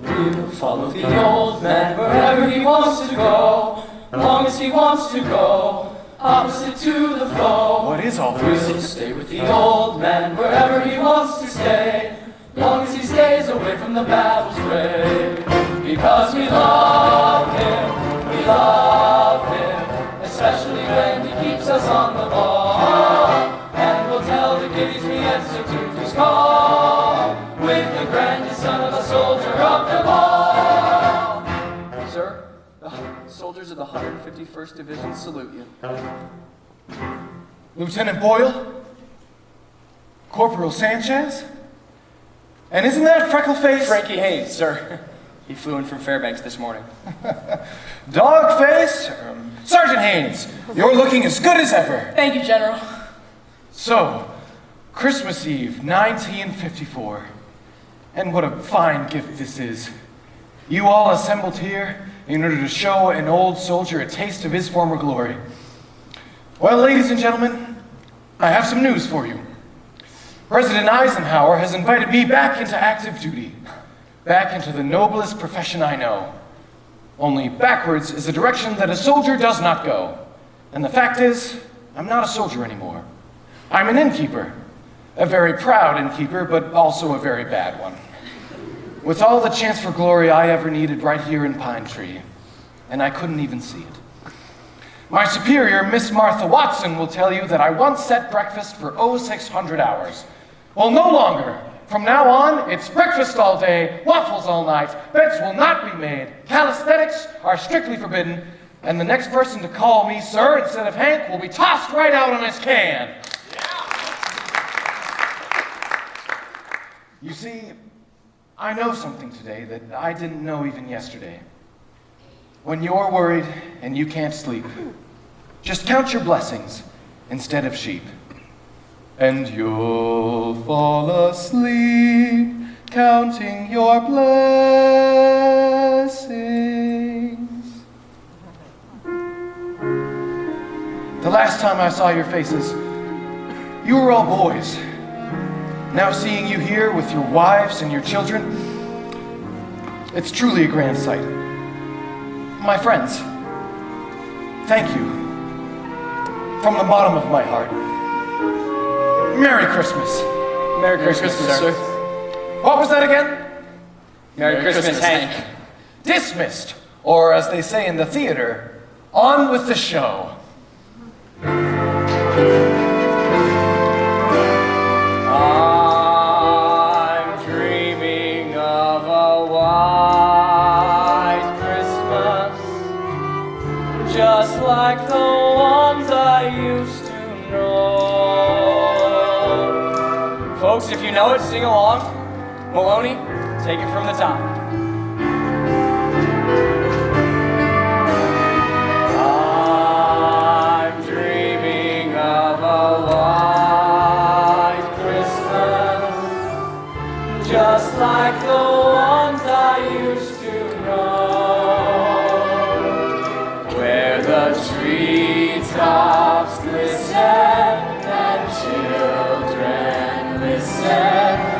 We'll follow the old man wherever he wants to go, long as he wants to go, opposite to the foe. What is all this? We'll stay with the old man wherever he wants to stay, long as he stays away from the battle's way. Because we love him, especially when he keeps us on the ball. And we'll tell the kiddies we answer to his call, with the grandest son of a soldier of them all. Sir, the soldiers of the 151st Division salute you. Lieutenant Boyle? Corporal Sanchez? And isn't that Freckleface? Frankie Haynes, sir. He flew in from Fairbanks this morning. Dogface? Sergeant Haynes, you're looking as good as ever. Thank you, General. So, Christmas Eve, 1954. And what a fine gift this is. You all assembled here in order to show an old soldier a taste of his former glory. Well, ladies and gentlemen, I have some news for you. President Eisenhower has invited me back into active duty, back into the noblest profession I know. Only backwards is a direction that a soldier does not go. And the fact is, I'm not a soldier anymore. I'm an innkeeper. A very proud innkeeper, but also a very bad one. With all the chance for glory I ever needed right here in Pine Tree, and I couldn't even see it. My superior, Miss Martha Watson, will tell you that I once set breakfast for 600 hours. Well, no longer. From now on, it's breakfast all day, waffles all night, beds will not be made, calisthenics are strictly forbidden, and the next person to call me sir instead of Hank will be tossed right out on his can. You see, I know something today that I didn't know even yesterday. When you're worried and you can't sleep, just count your blessings instead of sheep. And you'll fall asleep counting your blessings. The last time I saw your faces, you were all boys. Now seeing you here with your wives and your children, it's truly a grand sight. My friends, thank you from the bottom of my heart. Merry Christmas. Merry Christmas, sir. What was that again? Merry Christmas, Hank. Dismissed, or as they say in the theater, on with the show. I'm dreaming of a white Christmas, just like the ones I used to know. Folks, if you know it, sing along. Maloney, take it from the top. I'm dreaming of a white Christmas, just like the ones I used to know, where the treetops glisten and children listen